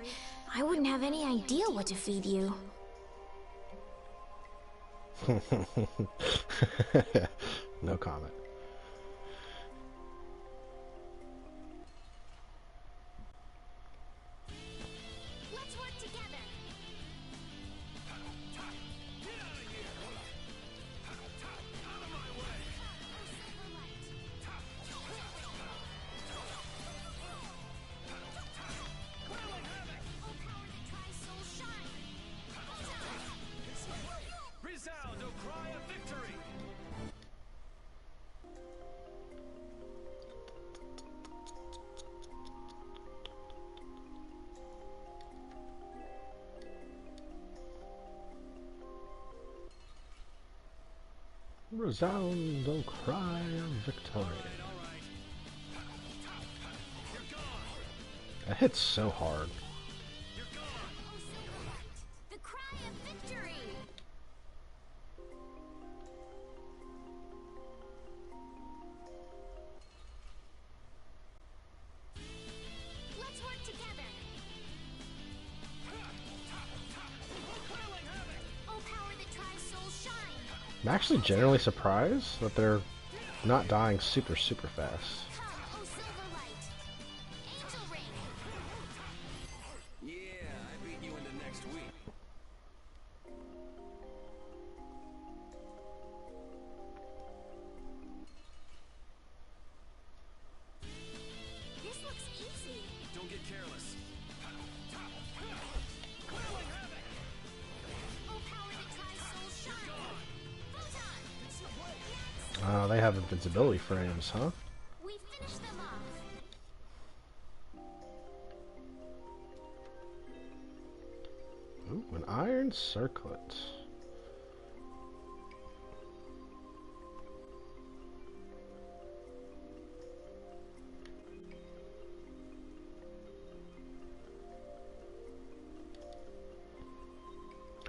S1: I wouldn't have any idea what to feed you.
S4: No comment.
S1: Let's work together.
S4: Resound the cry of victory. That hits so hard.
S1: The cry of victory. Let's work together. Oh, power that tries souls shine.
S4: I'm actually generally surprised that they're not dying super fast.
S1: Oh, silver light. Angel ring.
S10: Yeah, I beat you into next week.
S1: This looks easy.
S10: Don't get careless.
S1: Oh, power that tries souls shine. Photon.
S4: Oh, they have invincibility frames, huh?
S1: We finished them off.
S4: Ooh, an iron circlet.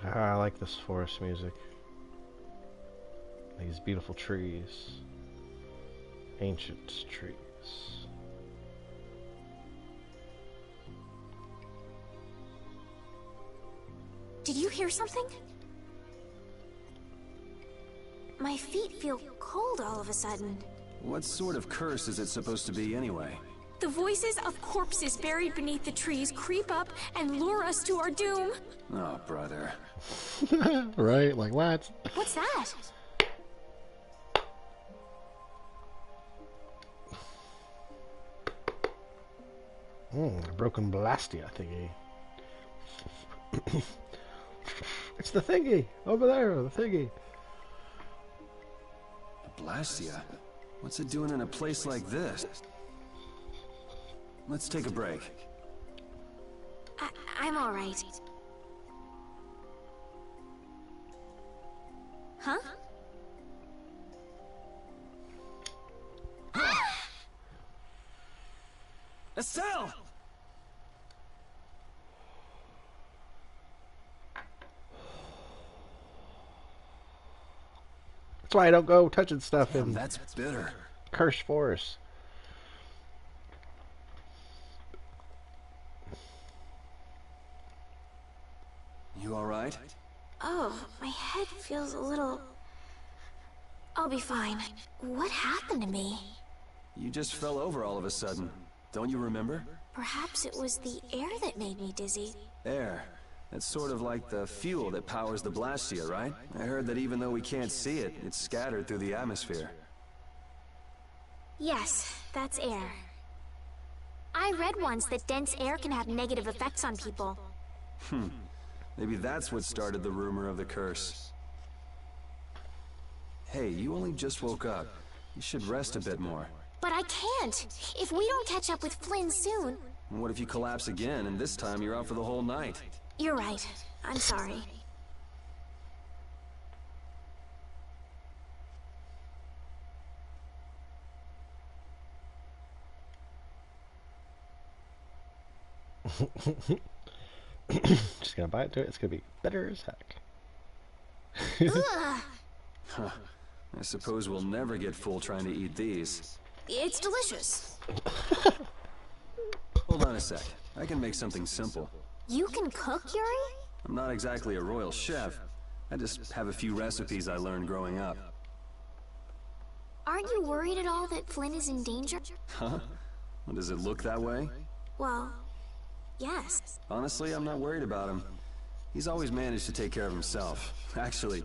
S4: Ah, I like this forest music. These beautiful trees. Ancient trees.
S1: Did you hear something? My feet feel cold all of a sudden.
S2: What sort of curse is it supposed to be anyway?
S1: The voices of corpses buried beneath the trees creep up and lure us to our doom.
S2: Oh, brother.
S4: Right? Like what?
S1: What's that?
S4: A broken Blastia thingy. It's the thingy! Over there, the thingy.
S2: Blastia? What's it doing in a place like this? Let's take a break.
S1: I'm alright. Huh?
S10: A cell!
S4: That's why I don't go touching stuff in
S2: That's bitter.
S4: cursed forest.
S2: You alright?
S1: Oh, my head feels a little... I'll be fine. What happened to me?
S2: You just fell over all of a sudden. Don't you remember?
S1: Perhaps it was the air that made me dizzy.
S2: Air. That's sort of like the fuel that powers the Blastia, right? I heard that even though we can't see it, it's scattered through the atmosphere.
S1: Yes, that's air. I read once that dense air can have negative effects on people.
S2: Maybe that's what started the rumor of the curse. Hey, you only just woke up. You should rest a bit more.
S1: But I can't! If we don't catch up with Flynn soon...
S2: And what if you collapse again, and this time you're out for the whole night?
S1: You're right. I'm sorry.
S4: Just gonna bite into it. It's gonna be bitter as heck.
S2: Huh. I suppose we'll never get full trying to eat these.
S1: It's delicious.
S2: Hold on a sec. I can make something simple.
S1: You can cook, Yuri?
S2: I'm not exactly a royal chef. I just have a few recipes I learned growing up.
S1: Aren't you worried at all that Flynn is in danger?
S2: Huh? Well, does it look that way?
S1: Well, yes.
S2: Honestly, I'm not worried about him. He's always managed to take care of himself. Actually,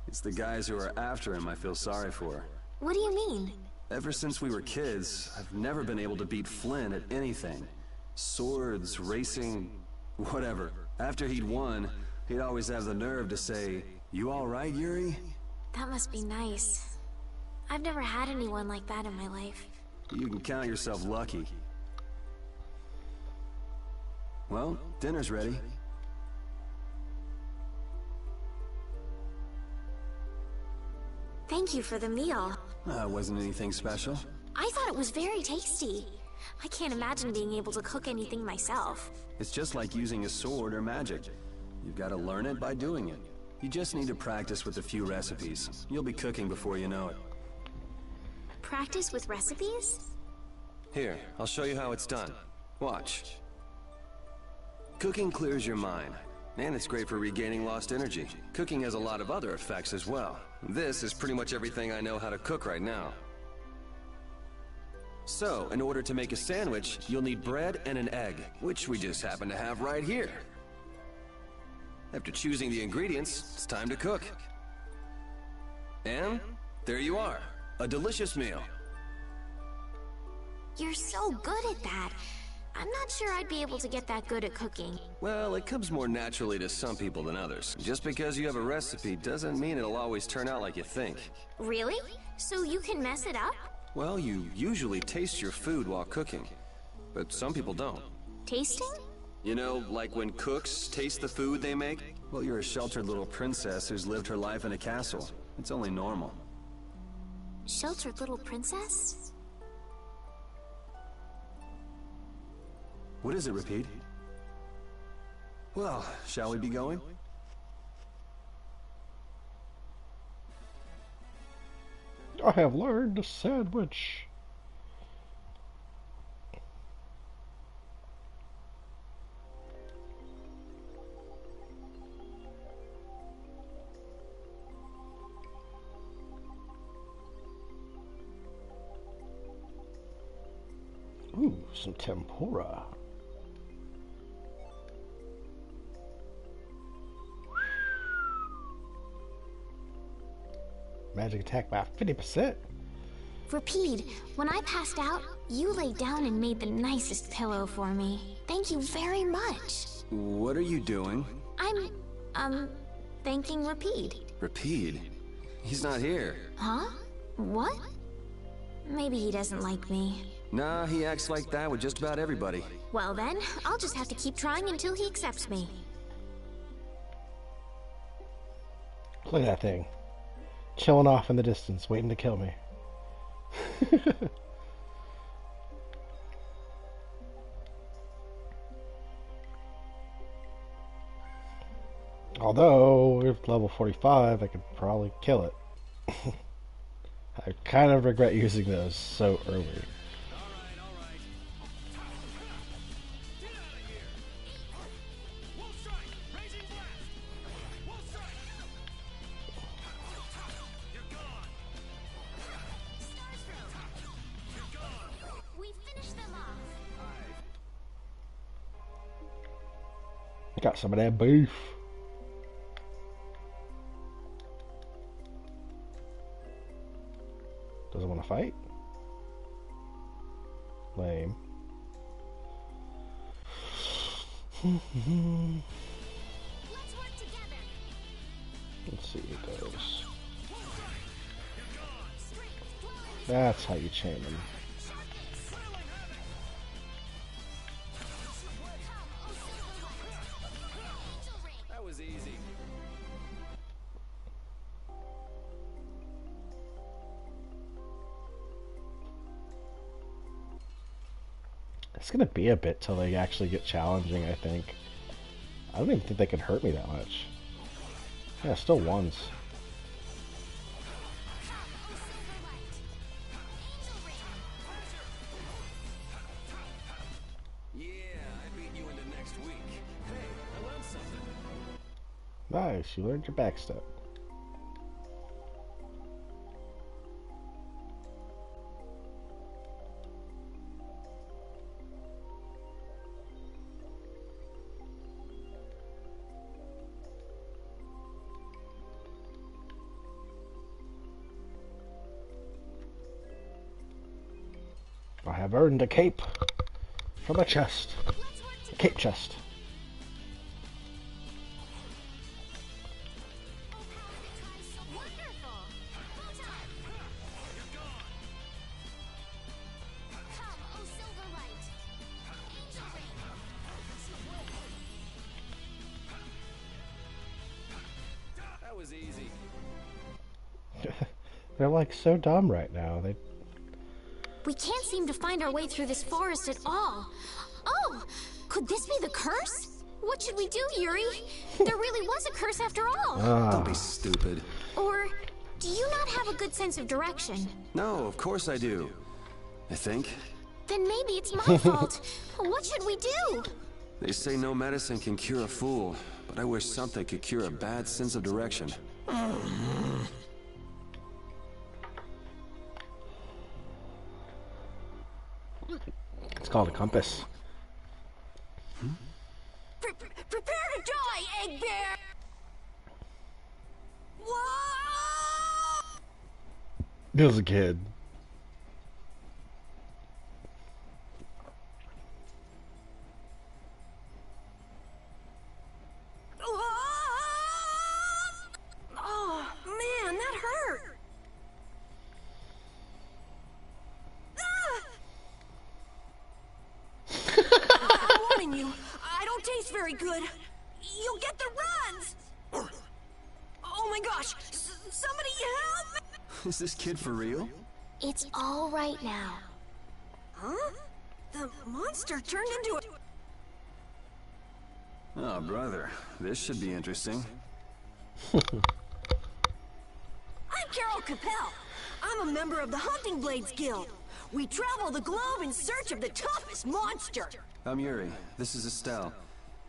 S2: it's the guys who are after him I feel sorry for.
S1: What do you mean?
S2: Ever since we were kids, I've never been able to beat Flynn at anything. Swords, racing, whatever. After he'd won, he'd always have the nerve to say, "You all right, Yuri?"
S1: That must be nice. I've never had anyone like that in my life.
S2: You can count yourself lucky. Well, dinner's ready.
S1: Thank Thank you for the meal.
S2: Wasn't anything special.
S1: I thought it was very tasty. I can't imagine being able to cook anything myself.
S2: It's just like using a sword or magic. You've got to learn it by doing it. You just need to practice with a few recipes. You'll be cooking before you know it.
S1: Practice with recipes?
S2: Here, I'll show you how it's done. Watch. Cooking clears your mind, and it's great for regaining lost energy. Cooking has a lot of other effects as well. This is pretty much everything I know how to cook right now. So, in order to make a sandwich, you'll need bread and an egg, which we just happen to have right here. After choosing the ingredients, it's time to cook. And there you are, a delicious meal.
S1: You're so good at that. I'm not sure I'd be able to get that good at cooking.
S2: Well, it comes more naturally to some people than others. Just because you have a recipe doesn't mean it'll always turn out like you think.
S1: Really? So you can mess it up?
S2: Well, you usually taste your food while cooking, but some people don't.
S1: Tasting?
S2: You know, like when cooks taste the food they make? Well, you're a sheltered little princess who's lived her life in a castle. It's only normal.
S1: Sheltered little princess?
S2: What is it, Repeat? Well, shall we be going?
S4: I have learned a sandwich. Ooh, some tempura. Magic attack by 50%.
S1: Repeat, when I passed out, you laid down and made the nicest pillow for me. Thank you very much.
S2: What are you doing?
S1: I'm thanking Repeat.
S2: Repeat? He's not here.
S1: Huh? What? Maybe he doesn't like me.
S2: Nah, he acts like that with just about everybody.
S1: Well then, I'll just have to keep trying until he accepts me.
S4: Look at that thing. Chilling off in the distance, waiting to kill me. Although, with level 45, I could probably kill it. I kind of regret using those so early. Got some of that beef. Doesn't want to fight? Lame. Let's see what it does. That's how you chain them. It's gonna be a bit till they actually get challenging, I think. I don't even think they can hurt me that much. Yeah, still ones.
S2: Yeah, I beat you into next week. Hey, I learned something.
S4: Nice, you learned your backstep. I have earned a cape from a chest. A cape chest.
S2: That was easy.
S4: They're like so dumb right now.
S1: We can't seem to find our way through this forest at all. Oh, could this be the curse? What should we do, Yuri? There really was a curse after all.
S2: Don't be stupid.
S1: Or do you not have a good sense of direction?
S2: No, of course I do. I think.
S1: Then maybe it's my fault. What should we do?
S2: They say no medicine can cure a fool, but I wish something could cure a bad sense of direction.
S4: It's called a compass.
S8: Prepare to die, Egg Bear! Whoa!
S4: He was a kid.
S8: Oh, man, that hurt! I'm warning you, I don't taste very good. You'll get the runs! Oh my gosh! Somebody help me!
S2: Is this kid for real?
S1: It's all right now.
S8: Huh? The monster turned into a...
S2: Oh, brother. This should be interesting.
S8: I'm Carol Capel. I'm a member of the Hunting Blades Guild. We travel the globe in search of the toughest monster.
S2: I'm Yuri. This is Estelle.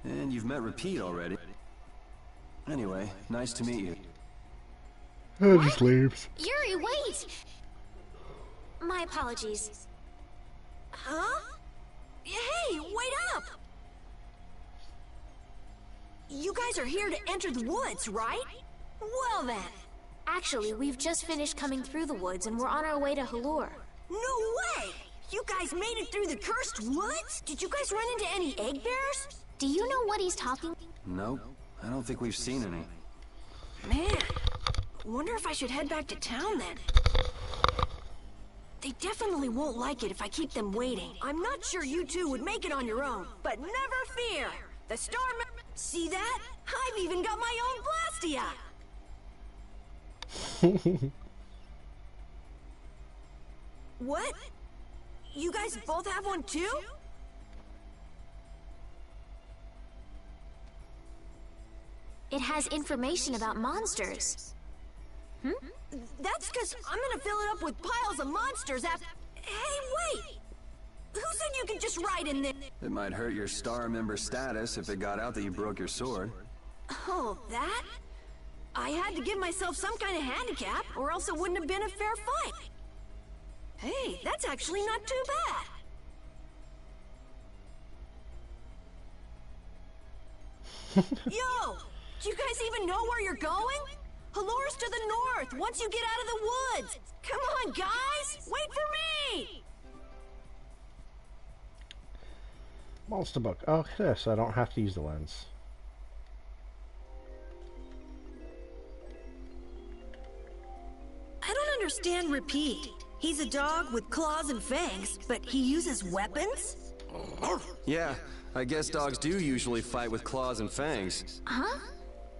S2: And you've met Repeat already. Anyway, nice to meet you.
S4: Oh, just leaves.
S1: Yuri, wait! My apologies.
S8: Huh? Hey, wait up! You guys are here to enter the woods, right? Well then.
S1: Actually, we've just finished coming through the woods and we're on our way to Halure.
S8: No way! You guys made it through the cursed woods? Did you guys run into any egg bears?
S1: Do you know what he's talking?
S2: Nope. I don't think we've seen any.
S8: Man, wonder if I should head back to town then. They definitely won't like it if I keep them waiting. I'm not sure you two would make it on your own, but never fear. The star... See that? I've even got my own Blastia! What? You guys both have one too?
S1: It has information about monsters.
S8: That's because I'm gonna fill it up with piles of monsters after... Hey, wait! Who said you could just ride in there?
S2: It might hurt your star member status if it got out that you broke your sword.
S8: Oh, that? I had to give myself some kind of handicap, or else it wouldn't have been a fair fight. Hey, that's actually not too bad. Yo! Do you guys even know where you're going? Halure's to the north, once you get out of the woods! Come on, guys! Wait for me!
S4: Monster book. Okay, so I don't have to use the lens.
S8: I don't understand Repeat. He's a dog with claws and fangs, but he uses weapons?
S2: Yeah, I guess dogs do usually fight with claws and fangs.
S1: Huh?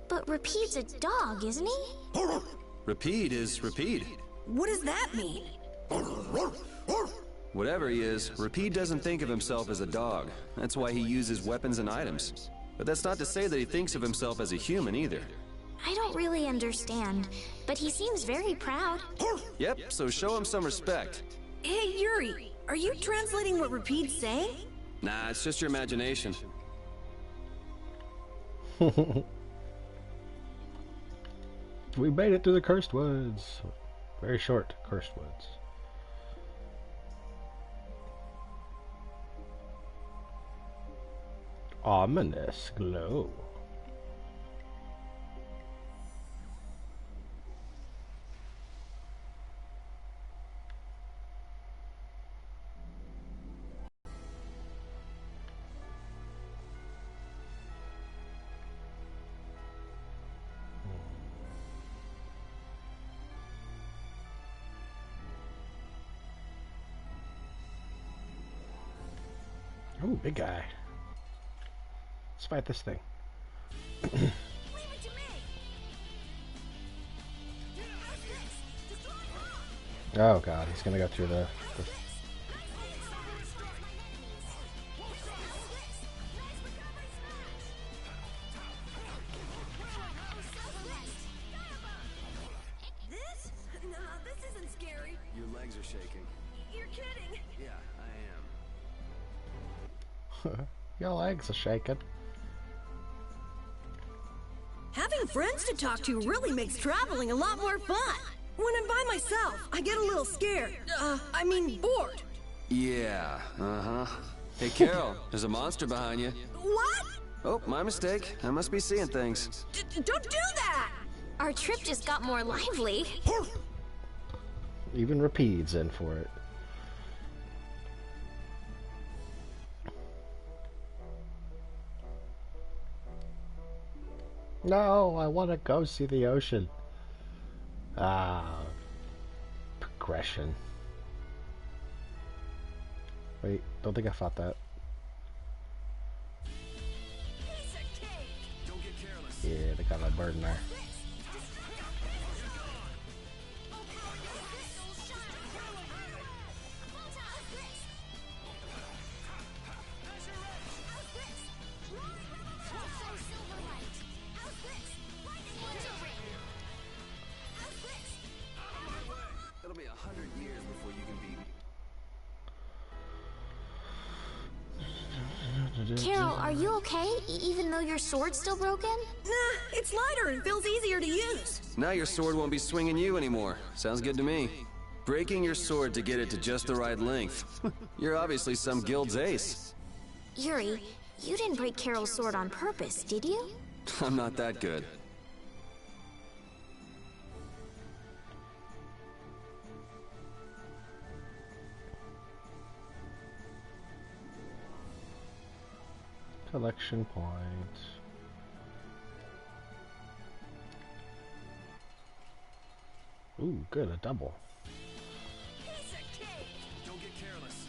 S1: But Repeat's a dog, isn't he?
S2: Repeat is Repeat.
S8: What does that mean?
S2: Whatever he is, Repeat doesn't think of himself as a dog. That's why he uses weapons and items. But that's not to say that he thinks of himself as a human either.
S1: I don't really understand, but he seems very proud.
S2: Yep, so show him some respect.
S8: Hey, Yuri, are you translating what Repeat's saying?
S2: Nah, it's just your imagination.
S4: We made it through the cursed woods. Very short cursed woods. Ominous glow. Ooh, big guy. Let's fight this thing.
S8: Leave it to me!
S4: Oh god, he's gonna go through the...
S8: This? Nah, this isn't scary.
S2: Your legs are shaking.
S8: You're kidding.
S2: Yeah, I am.
S4: Your legs are shaking.
S8: Having friends to talk to really makes traveling a lot more fun. When I'm by myself, I get a little scared. I mean bored.
S2: Yeah, uh-huh. Hey, Carol, there's a monster behind you.
S8: What?
S2: Oh, my mistake. I must be seeing things.
S8: Don't do that!
S1: Our trip just got more lively.
S4: Even Rapide's in for it. No, I want to go see the ocean. Ah, progression. Wait, don't think I fought that. Yeah, they got a bird in there.
S2: It'll be 100 years before you can beat me.
S1: Carol, are you okay? Even though your sword's still broken?
S8: Nah, it's lighter and feels easier to use.
S2: Now your sword won't be swinging you anymore. Sounds good to me. Breaking your sword to get it to just the right length. You're obviously some guild's ace.
S1: Yuri, you didn't break Carol's sword on purpose, did you?
S2: I'm not that good.
S4: Collection point. Ooh, good, a double.
S2: Don't get careless.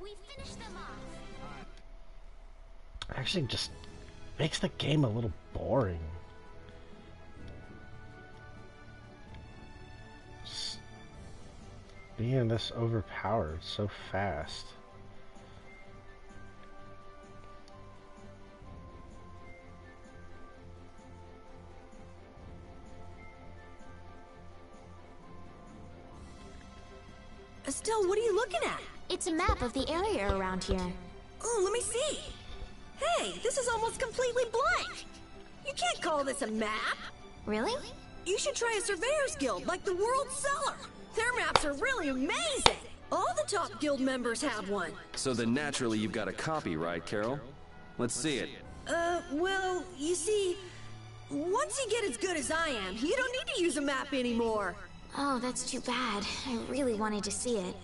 S1: We finished them off.
S4: Actually, just makes the game a little boring. Just being this overpowered so fast.
S8: Estelle, what are you looking at?
S1: It's a map of the area around here.
S8: Oh, let me see. Hey, this is almost completely blank. You can't call this a map.
S1: Really?
S8: You should try a surveyor's guild like the World Cellar. Their maps are really amazing. All the top guild members have one.
S2: So then naturally you've got a copy, right, Carol? Let's see it.
S8: Well, you see, once you get as good as I am, you don't need to use a map anymore.
S1: Oh, that's too bad. I really wanted to see it.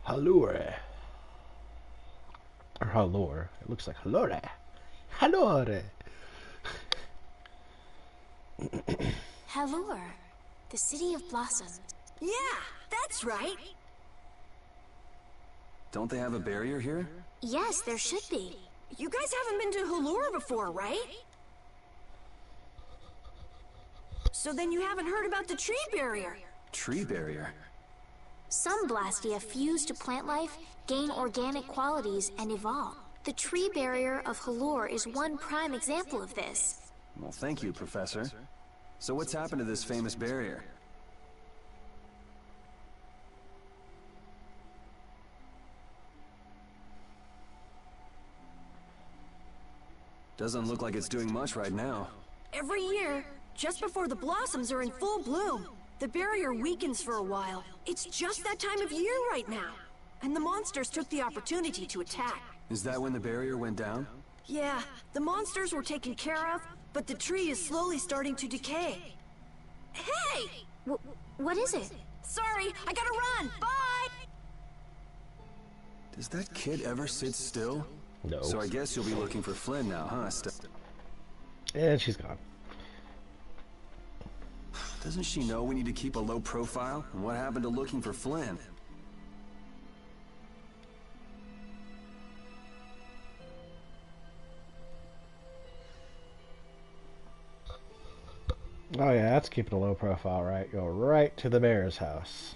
S4: Halure. Or Halure. It looks like Halure. Halure.
S1: Halure, the city of blossoms.
S8: Yeah, that's right.
S2: Don't they have a barrier here?
S1: Yes, there should be.
S8: You guys haven't been to Halure before, right? So then you haven't heard about the tree barrier.
S2: Tree barrier?
S1: Some Blastia fuse to plant life, gain organic qualities, and evolve. The tree barrier of Halure is one prime example of this.
S2: Well, thank you, Professor. So what's happened to this famous barrier? Doesn't look like it's doing much right now.
S8: Every year, just before the blossoms are in full bloom, the barrier weakens for a while. It's just that time of year right now. And the monsters took the opportunity to attack.
S2: Is that when the barrier went down?
S8: Yeah, the monsters were taken care of, but the tree is slowly starting to decay. Hey!
S1: What is it?
S8: Sorry, I gotta run! Bye!
S2: Does that kid ever sit still?
S4: No.
S2: So I guess you'll be looking for Flynn now, huh?
S4: And she's gone.
S2: Doesn't she know we need to keep a low profile? And what happened to looking for Flynn?
S4: Oh yeah, that's keeping a low profile, right? Go right to the mayor's house.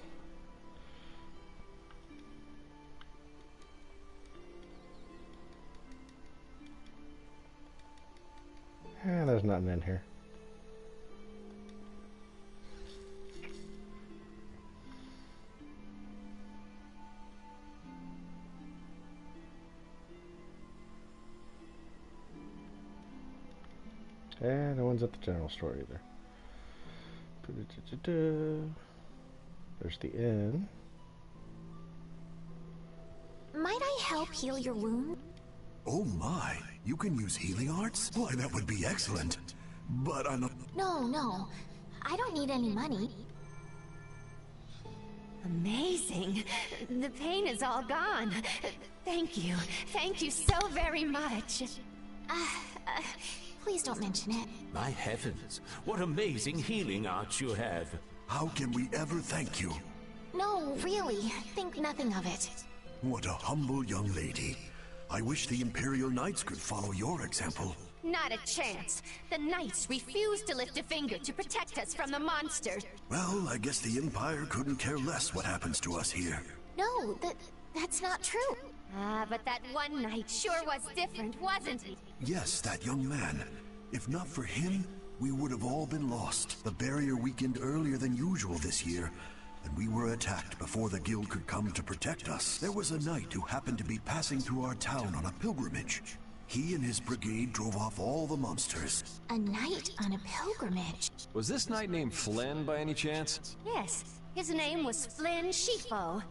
S4: There's nothing in here. And no one's at the general store either. There's the inn.
S1: Might I help heal your wound?
S3: Oh my, you can use healing arts? Why, that would be excellent. But I'm not...
S1: No. I don't need any money.
S14: Amazing. The pain is all gone. Thank you. Thank you so very much.
S1: Please don't mention it.
S15: My heavens, what amazing healing arts you have.
S3: How can we ever thank you?
S1: No, really. Think nothing of it.
S3: What a humble young lady. I wish the Imperial Knights could follow your example.
S14: Not a chance. The Knights refuse to lift a finger to protect us from the monster.
S3: Well, I guess the Empire couldn't care less what happens to us here.
S1: No, that's not true.
S14: But that one knight sure was different, wasn't he?
S3: Yes, that young man. If not for him, we would have all been lost. The barrier weakened earlier than usual this year, and we were attacked before the guild could come to protect us. There was a knight who happened to be passing through our town on a pilgrimage. He and his brigade drove off all the monsters.
S1: A knight on a pilgrimage?
S2: Was this knight named Flynn by any chance?
S14: Yes, his name was Flynn Shifo.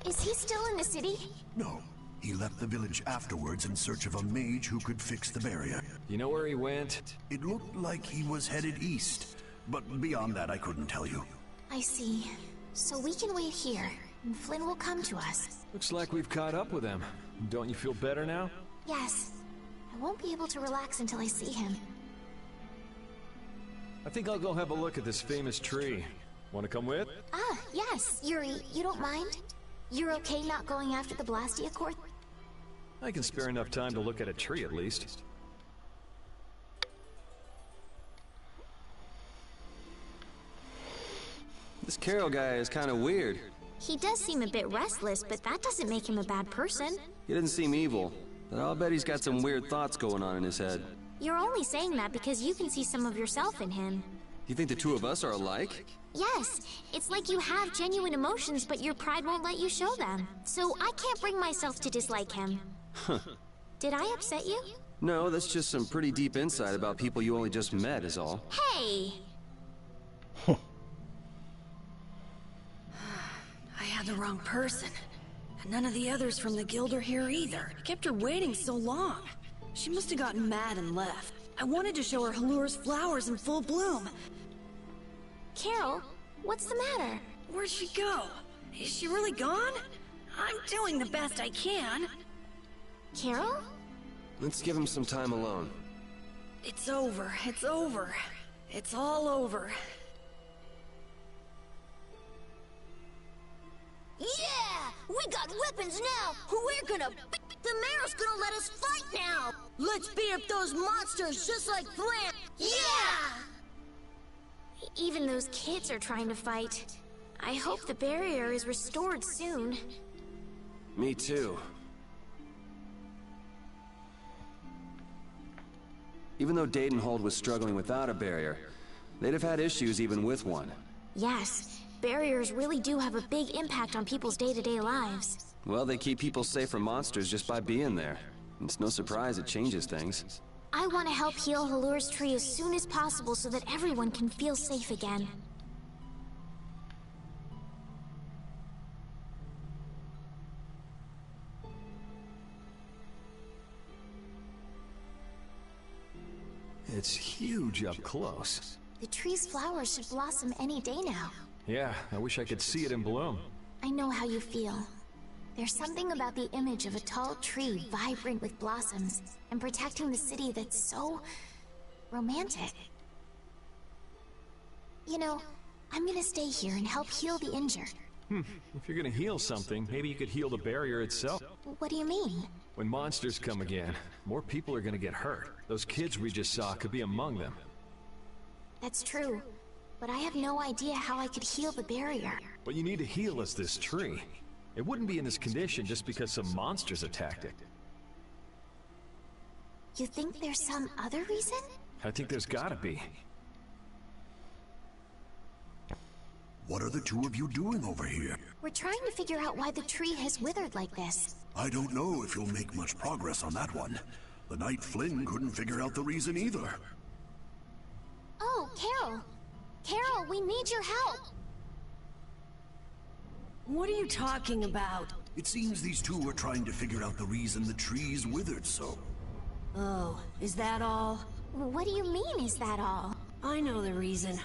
S1: Is he still in the city?
S3: No. He left the village afterwards in search of a mage who could fix the barrier.
S2: You know where he went?
S3: It looked like he was headed east, but beyond that I couldn't tell you.
S1: I see. So we can wait here, and Flynn will come to us.
S2: Looks like we've caught up with him. Don't you feel better now?
S1: Yes. I won't be able to relax until I see him.
S2: I think I'll go have a look at this famous tree. Want to come with?
S1: Yes. Yuri, you don't mind? You're okay not going after the Blastia Court?
S2: I can spare enough time to look at a tree at least. This Carol guy is kind of weird.
S1: He does seem a bit restless, but that doesn't make him a bad person.
S2: He doesn't seem evil, but I'll bet he's got some weird thoughts going on in his head.
S1: You're only saying that because you can see some of yourself in him.
S2: You think the two of us are alike?
S1: Yes, it's like you have genuine emotions, but your pride won't let you show them. So I can't bring myself to dislike him.
S2: Huh.
S1: Did I upset you?
S2: No, that's just some pretty deep insight about people you only just met is all.
S1: Hey!
S8: I had the wrong person. And none of the others from the guild are here either. I kept her waiting so long. She must have gotten mad and left. I wanted to show her Halur's flowers in full bloom.
S1: Carol, what's the matter?
S8: Where'd she go? Is she really gone? I'm doing the best I can.
S1: Carol?
S2: Let's give him some time alone.
S8: It's over. It's over. It's all over.
S16: Yeah! We got weapons now! We're gonna... The mayor's gonna let us fight now! Let's beat up those monsters just like Flynn! Yeah!
S1: Even those kids are trying to fight. I hope the barrier is restored soon.
S2: Me too. Even though Daytonhold was struggling without a barrier, they'd have had issues even with one.
S1: Yes, barriers really do have a big impact on people's day-to-day lives.
S2: Well, they keep people safe from monsters just by being there. It's no surprise it changes things.
S1: I want to help heal Halur's tree as soon as possible so that everyone can feel safe again.
S2: It's huge up close.
S1: The tree's flowers should blossom any day now.
S12: Yeah, I wish I could see it in bloom.
S1: I know how you feel. There's something about the image of a tall tree vibrant with blossoms and protecting the city that's so romantic. You know, I'm gonna stay here and help heal the injured.
S12: If you're gonna heal something, maybe you could heal the barrier itself.
S1: What do you mean?
S12: When monsters come again, more people are gonna get hurt. Those kids we just saw could be among them.
S1: That's true, but I have no idea how I could heal the barrier.
S12: But you need to heal us this tree. It wouldn't be in this condition just because some monsters attacked it.
S1: You think there's some other reason?
S12: I think there's gotta be.
S3: What are the two of you doing over here?
S1: We're trying to figure out why the tree has withered like this.
S3: I don't know if you'll make much progress on that one. The Knight Flynn couldn't figure out the reason either.
S1: Oh, Carol! Carol, we need your help!
S8: What are you talking about?
S3: It seems these two are trying to figure out the reason the tree's withered so.
S8: Oh, is that all?
S1: What do you mean, is that all?
S8: I know the reason.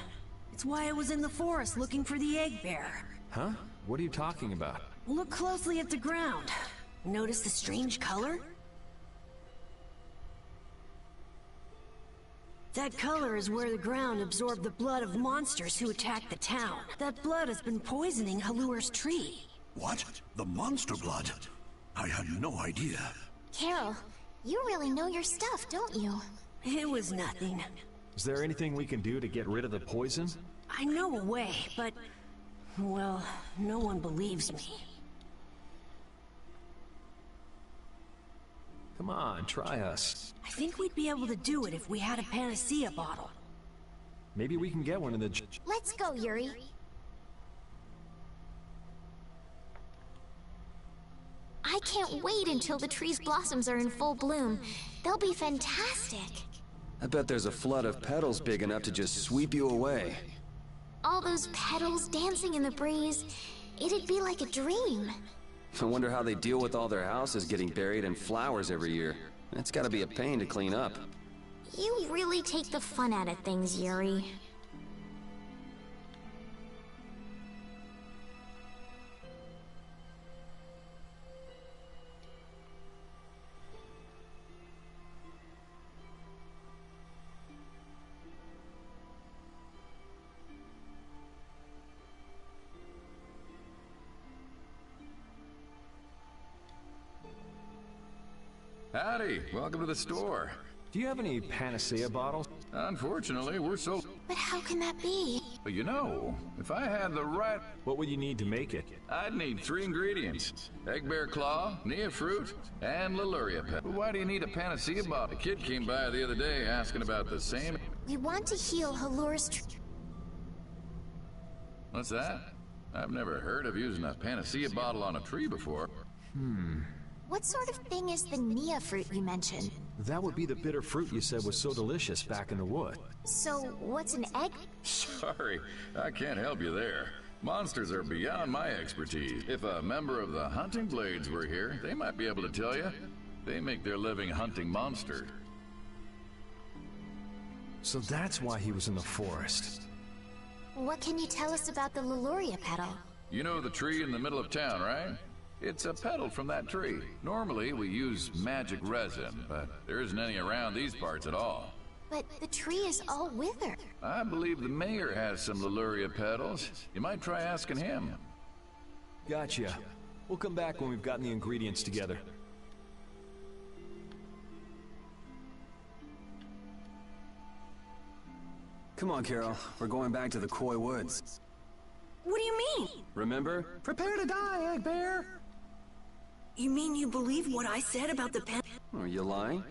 S8: It's why I was in the forest looking for the egg bear.
S12: Huh? What are you talking about?
S8: Look closely at the ground. Notice the strange color? That color is where the ground absorbed the blood of monsters who attacked the town. That blood has been poisoning Halur's tree.
S3: What? The monster blood? I had no idea.
S1: Carol, you really know your stuff, don't you?
S8: It was nothing.
S12: Is there anything we can do to get rid of the poison?
S8: I know a way, but... well, no one believes me.
S12: Come on, try us.
S8: I think we'd be able to do it if we had a panacea bottle.
S12: Maybe we can get one in the...
S1: Let's go, Yuri. I can't wait until the tree's blossoms are in full bloom. They'll be fantastic.
S2: I bet there's a flood of petals big enough to just sweep you away.
S1: All those petals dancing in the breeze. It'd be like a dream.
S2: I wonder how they deal with all their houses getting buried in flowers every year. That's gotta be a pain to clean up.
S1: You really take the fun out of things, Yuri.
S17: Howdy, welcome to the store.
S12: Do you have any panacea bottles?
S17: Unfortunately, we're so...
S1: But how can that be?
S17: Well, you know, if I had the right...
S12: What would you need to make it?
S17: I'd need 3 ingredients. Egg bear claw, Nia fruit, and Leluria pet. Why do you need a panacea bottle? A kid came by the other day asking about the same...
S1: We want to heal Halur's
S17: What's that? I've never heard of using a panacea bottle on a tree before.
S1: What sort of thing is the Nia fruit you mentioned?
S12: That would be the bitter fruit you said was so delicious back in the wood.
S1: So, what's an egg?
S17: Sorry, I can't help you there. Monsters are beyond my expertise. If a member of the Hunting Blades were here, they might be able to tell you. They make their living hunting monsters.
S12: So that's why he was in the forest.
S1: What can you tell us about the Leluria petal?
S17: You know the tree in the middle of town, right? It's a petal from that tree. Normally, we use magic resin, but there isn't any around these parts at all.
S1: But the tree is all withered.
S17: I believe the mayor has some Leluria petals. You might try asking him.
S12: Gotcha. We'll come back when we've gotten the ingredients together.
S2: Come on, Carol. We're going back to the Koi Woods.
S8: What do you mean?
S2: Remember?
S11: Prepare to die, Egg Bear!
S8: You mean you believe what I said about the pen?
S2: Are you lying?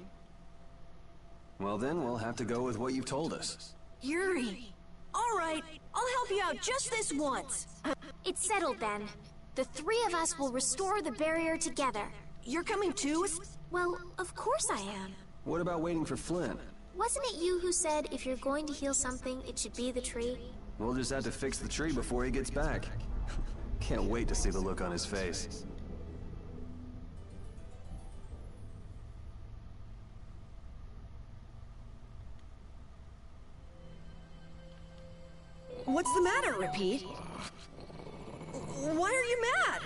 S2: Well then, we'll have to go with what you've told us.
S8: Yuri! Alright, I'll help you out just this once.
S1: It's settled then. The 3 of us will restore the barrier together.
S8: You're coming too?
S1: Well, of course I am.
S2: What about waiting for Flynn?
S1: Wasn't it you who said if you're going to heal something, it should be the tree?
S2: We'll just have to fix the tree before he gets back. Can't wait to see the look on his face.
S8: What's the matter, Repeat? Why are you mad?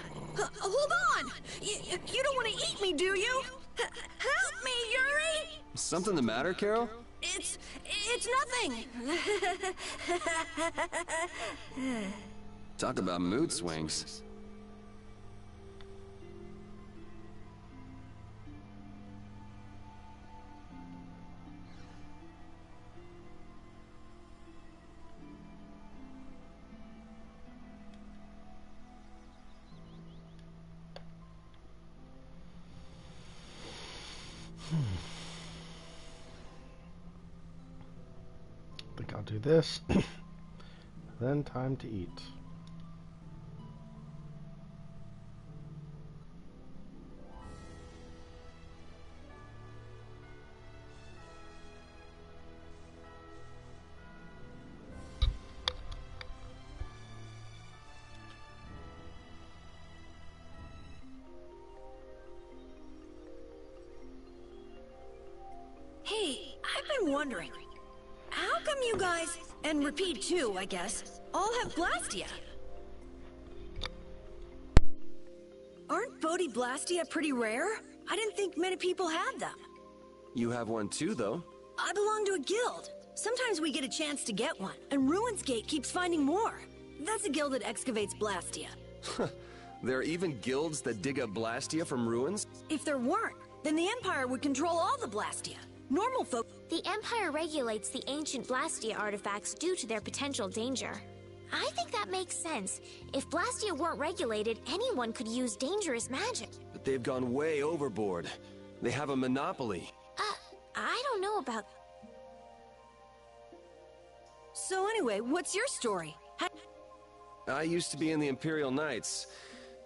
S8: Hold on! You don't want to eat me, do you? Help me, Yuri!
S2: Something the matter, Carol?
S8: It's nothing!
S2: Talk about mood swings.
S4: I think I'll do this. Then time to eat.
S8: Hey, I've been wondering, how come you guys, and Repeat too, I guess, all have Blastia? Aren't Bodhi Blastia pretty rare? I didn't think many people had them.
S2: You have one too, though.
S8: I belong to a guild. Sometimes we get a chance to get one, and Ruins Gate keeps finding more. That's a guild that excavates Blastia.
S2: There are even guilds that dig up Blastia from ruins?
S8: If there weren't, then the Empire would control all the Blastia. Normal folk...
S1: The Empire regulates the ancient Blastia artifacts due to their potential danger. I think that makes sense. If Blastia weren't regulated, anyone could use dangerous magic.
S2: But they've gone way overboard. They have a monopoly.
S1: I don't know about...
S8: So anyway, what's your story?
S2: I used to be in the Imperial Knights.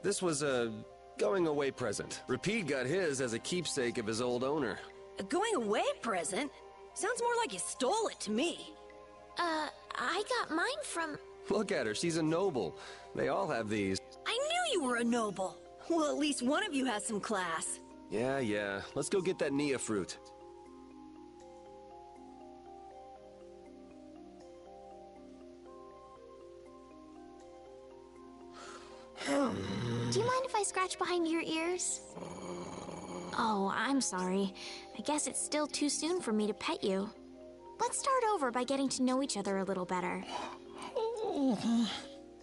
S2: This was a going-away present. Repeat got his as a keepsake of his old owner.
S8: A going-away present? Sounds more like you stole it to me.
S1: I got mine from...
S2: Look at her, she's a noble. They all have these.
S8: I knew you were a noble. Well, at least one of you has some class.
S2: Yeah. Let's go get that Nia fruit.
S1: Do you mind if I scratch behind your ears? Oh, I'm sorry. I guess it's still too soon for me to pet you. Let's start over by getting to know each other a little better.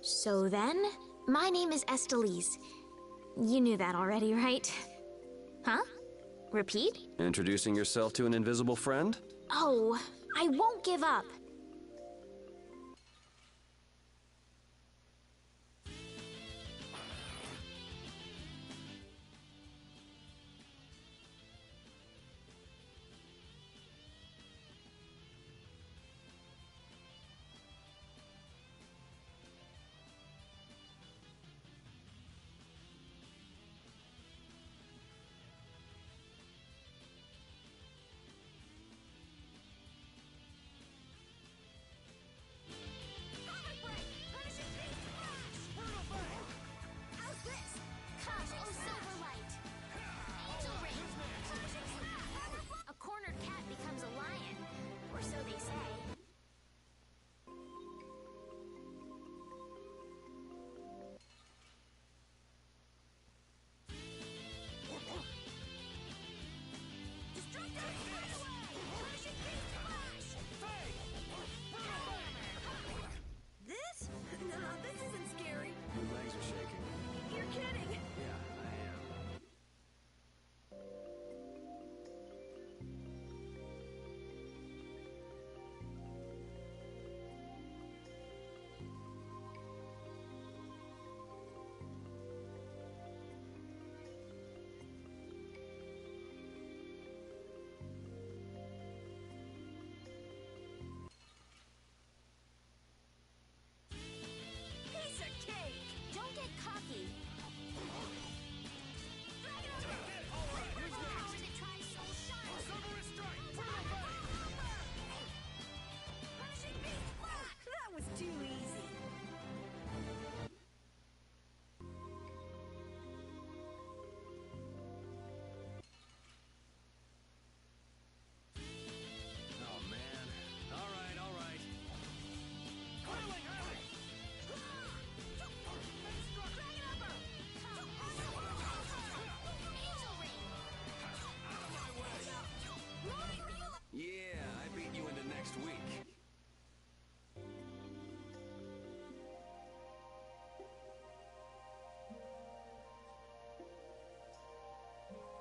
S1: So then, my name is Estelise. You knew that already, right? Huh? Repeat?
S2: Introducing yourself to an invisible friend?
S1: Oh, I won't give up.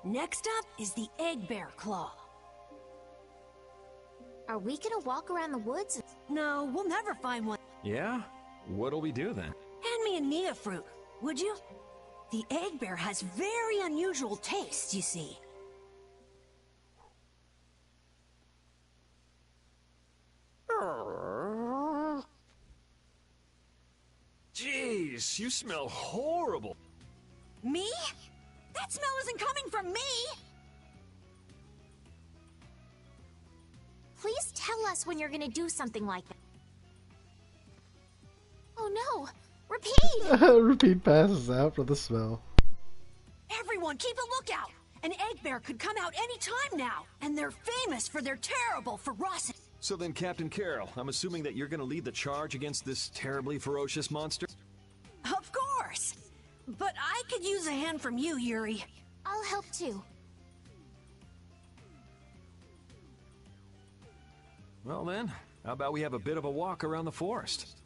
S8: Next up is the egg bear claw.
S1: Are we gonna walk around the woods?
S8: No, we'll never find one.
S12: Yeah? What'll we do then?
S8: Hand me a Nia fruit, would you? The egg bear has very unusual tastes, you see.
S12: Jeez, you smell horrible.
S8: Me? That smell isn't coming from me!
S1: Please tell us when you're gonna do something like that. Oh no! Repeat!
S4: Repeat passes out for the smell.
S8: Everyone, keep a lookout! An egg bear could come out any time now, and they're famous for their terrible ferocity.
S12: So then, Captain Carroll, I'm assuming that you're gonna lead the charge against this terribly ferocious monster?
S8: Of course! But I could use a hand from you, Yuri.
S1: I'll help too.
S12: Well then, how about we have a bit of a walk around the forest?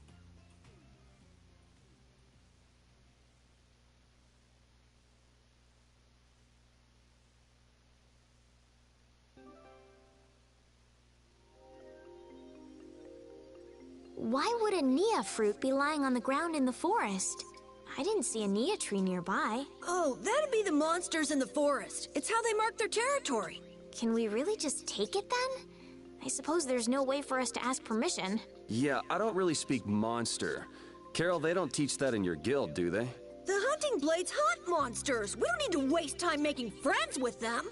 S1: Why would a Nia fruit be lying on the ground in the forest? I didn't see a Nia tree nearby.
S8: Oh, that'd be the monsters in the forest. It's how they mark their territory.
S1: Can we really just take it then? I suppose there's no way for us to ask permission.
S2: Yeah, I don't really speak monster. Carol, they don't teach that in your guild, do they?
S8: The hunting blades hunt monsters. We don't need to waste time making friends with them.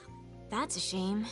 S1: That's a shame.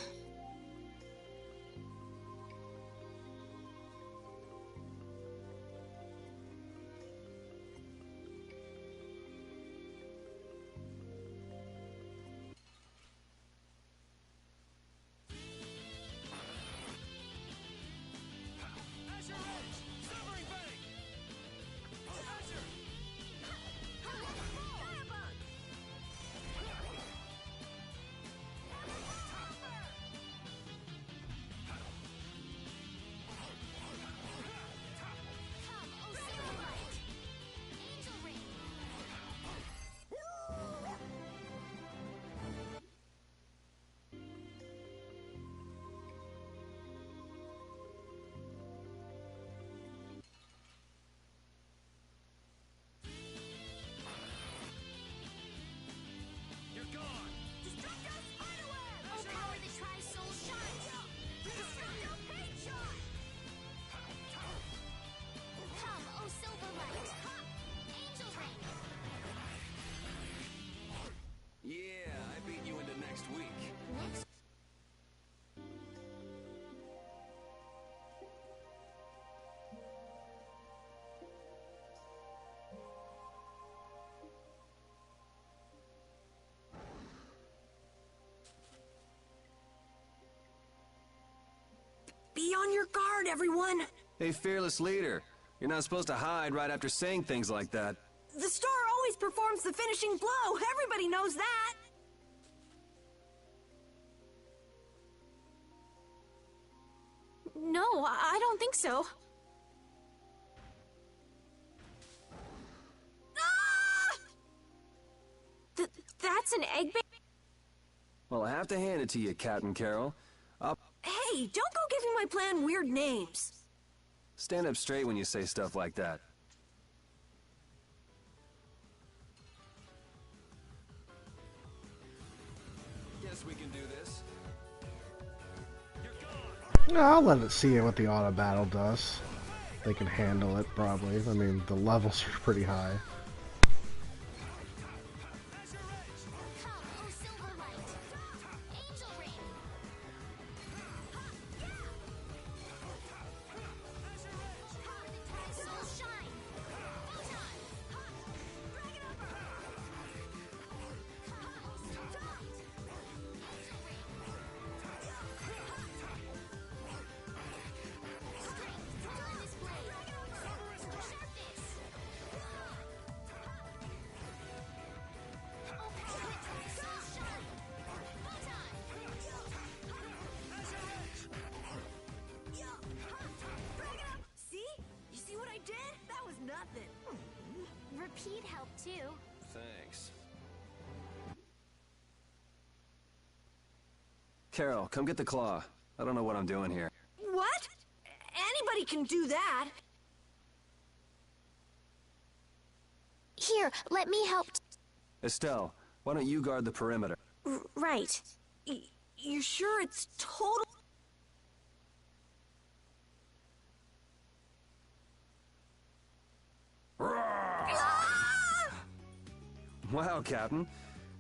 S8: Be on your guard, everyone.
S2: Hey, fearless leader. You're not supposed to hide right after saying things like that.
S8: The star always performs the finishing blow. Everybody knows that.
S1: No, I don't think so.
S8: Ah!
S1: That's an egg bear?
S2: Well, I have to hand it to you, Captain Carroll.
S8: Hey, don't go giving my plan weird names.
S2: Stand up straight when you say stuff like that. Guess we can do this.
S4: No, I'll let it see what the auto battle does. They can handle it, probably. I mean, the levels are pretty high.
S1: Repeat help too.
S2: Thanks. Carol, come get the claw. I don't know what I'm doing here.
S8: What? Anybody can do that.
S1: Here, let me help.
S2: Estelle, why don't you guard the perimeter?
S1: Right.
S8: You sure it's total?
S2: Wow, Captain.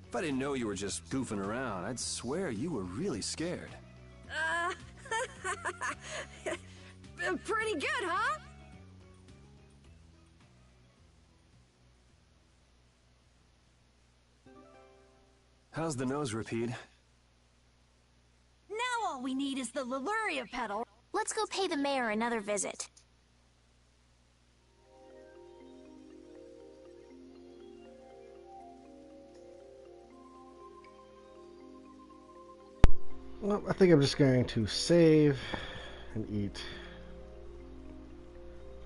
S2: If I didn't know you were just goofing around, I'd swear you were really scared.
S8: Pretty good, huh?
S2: How's the nose, Repeat?
S8: Now all we need is the Leluria pedal.
S1: Let's go pay the mayor another visit.
S4: Well, I think I'm just going to save and eat.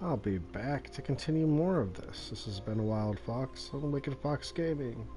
S4: I'll be back to continue more of this. This has been Wild Fox on Wicked Fox Gaming.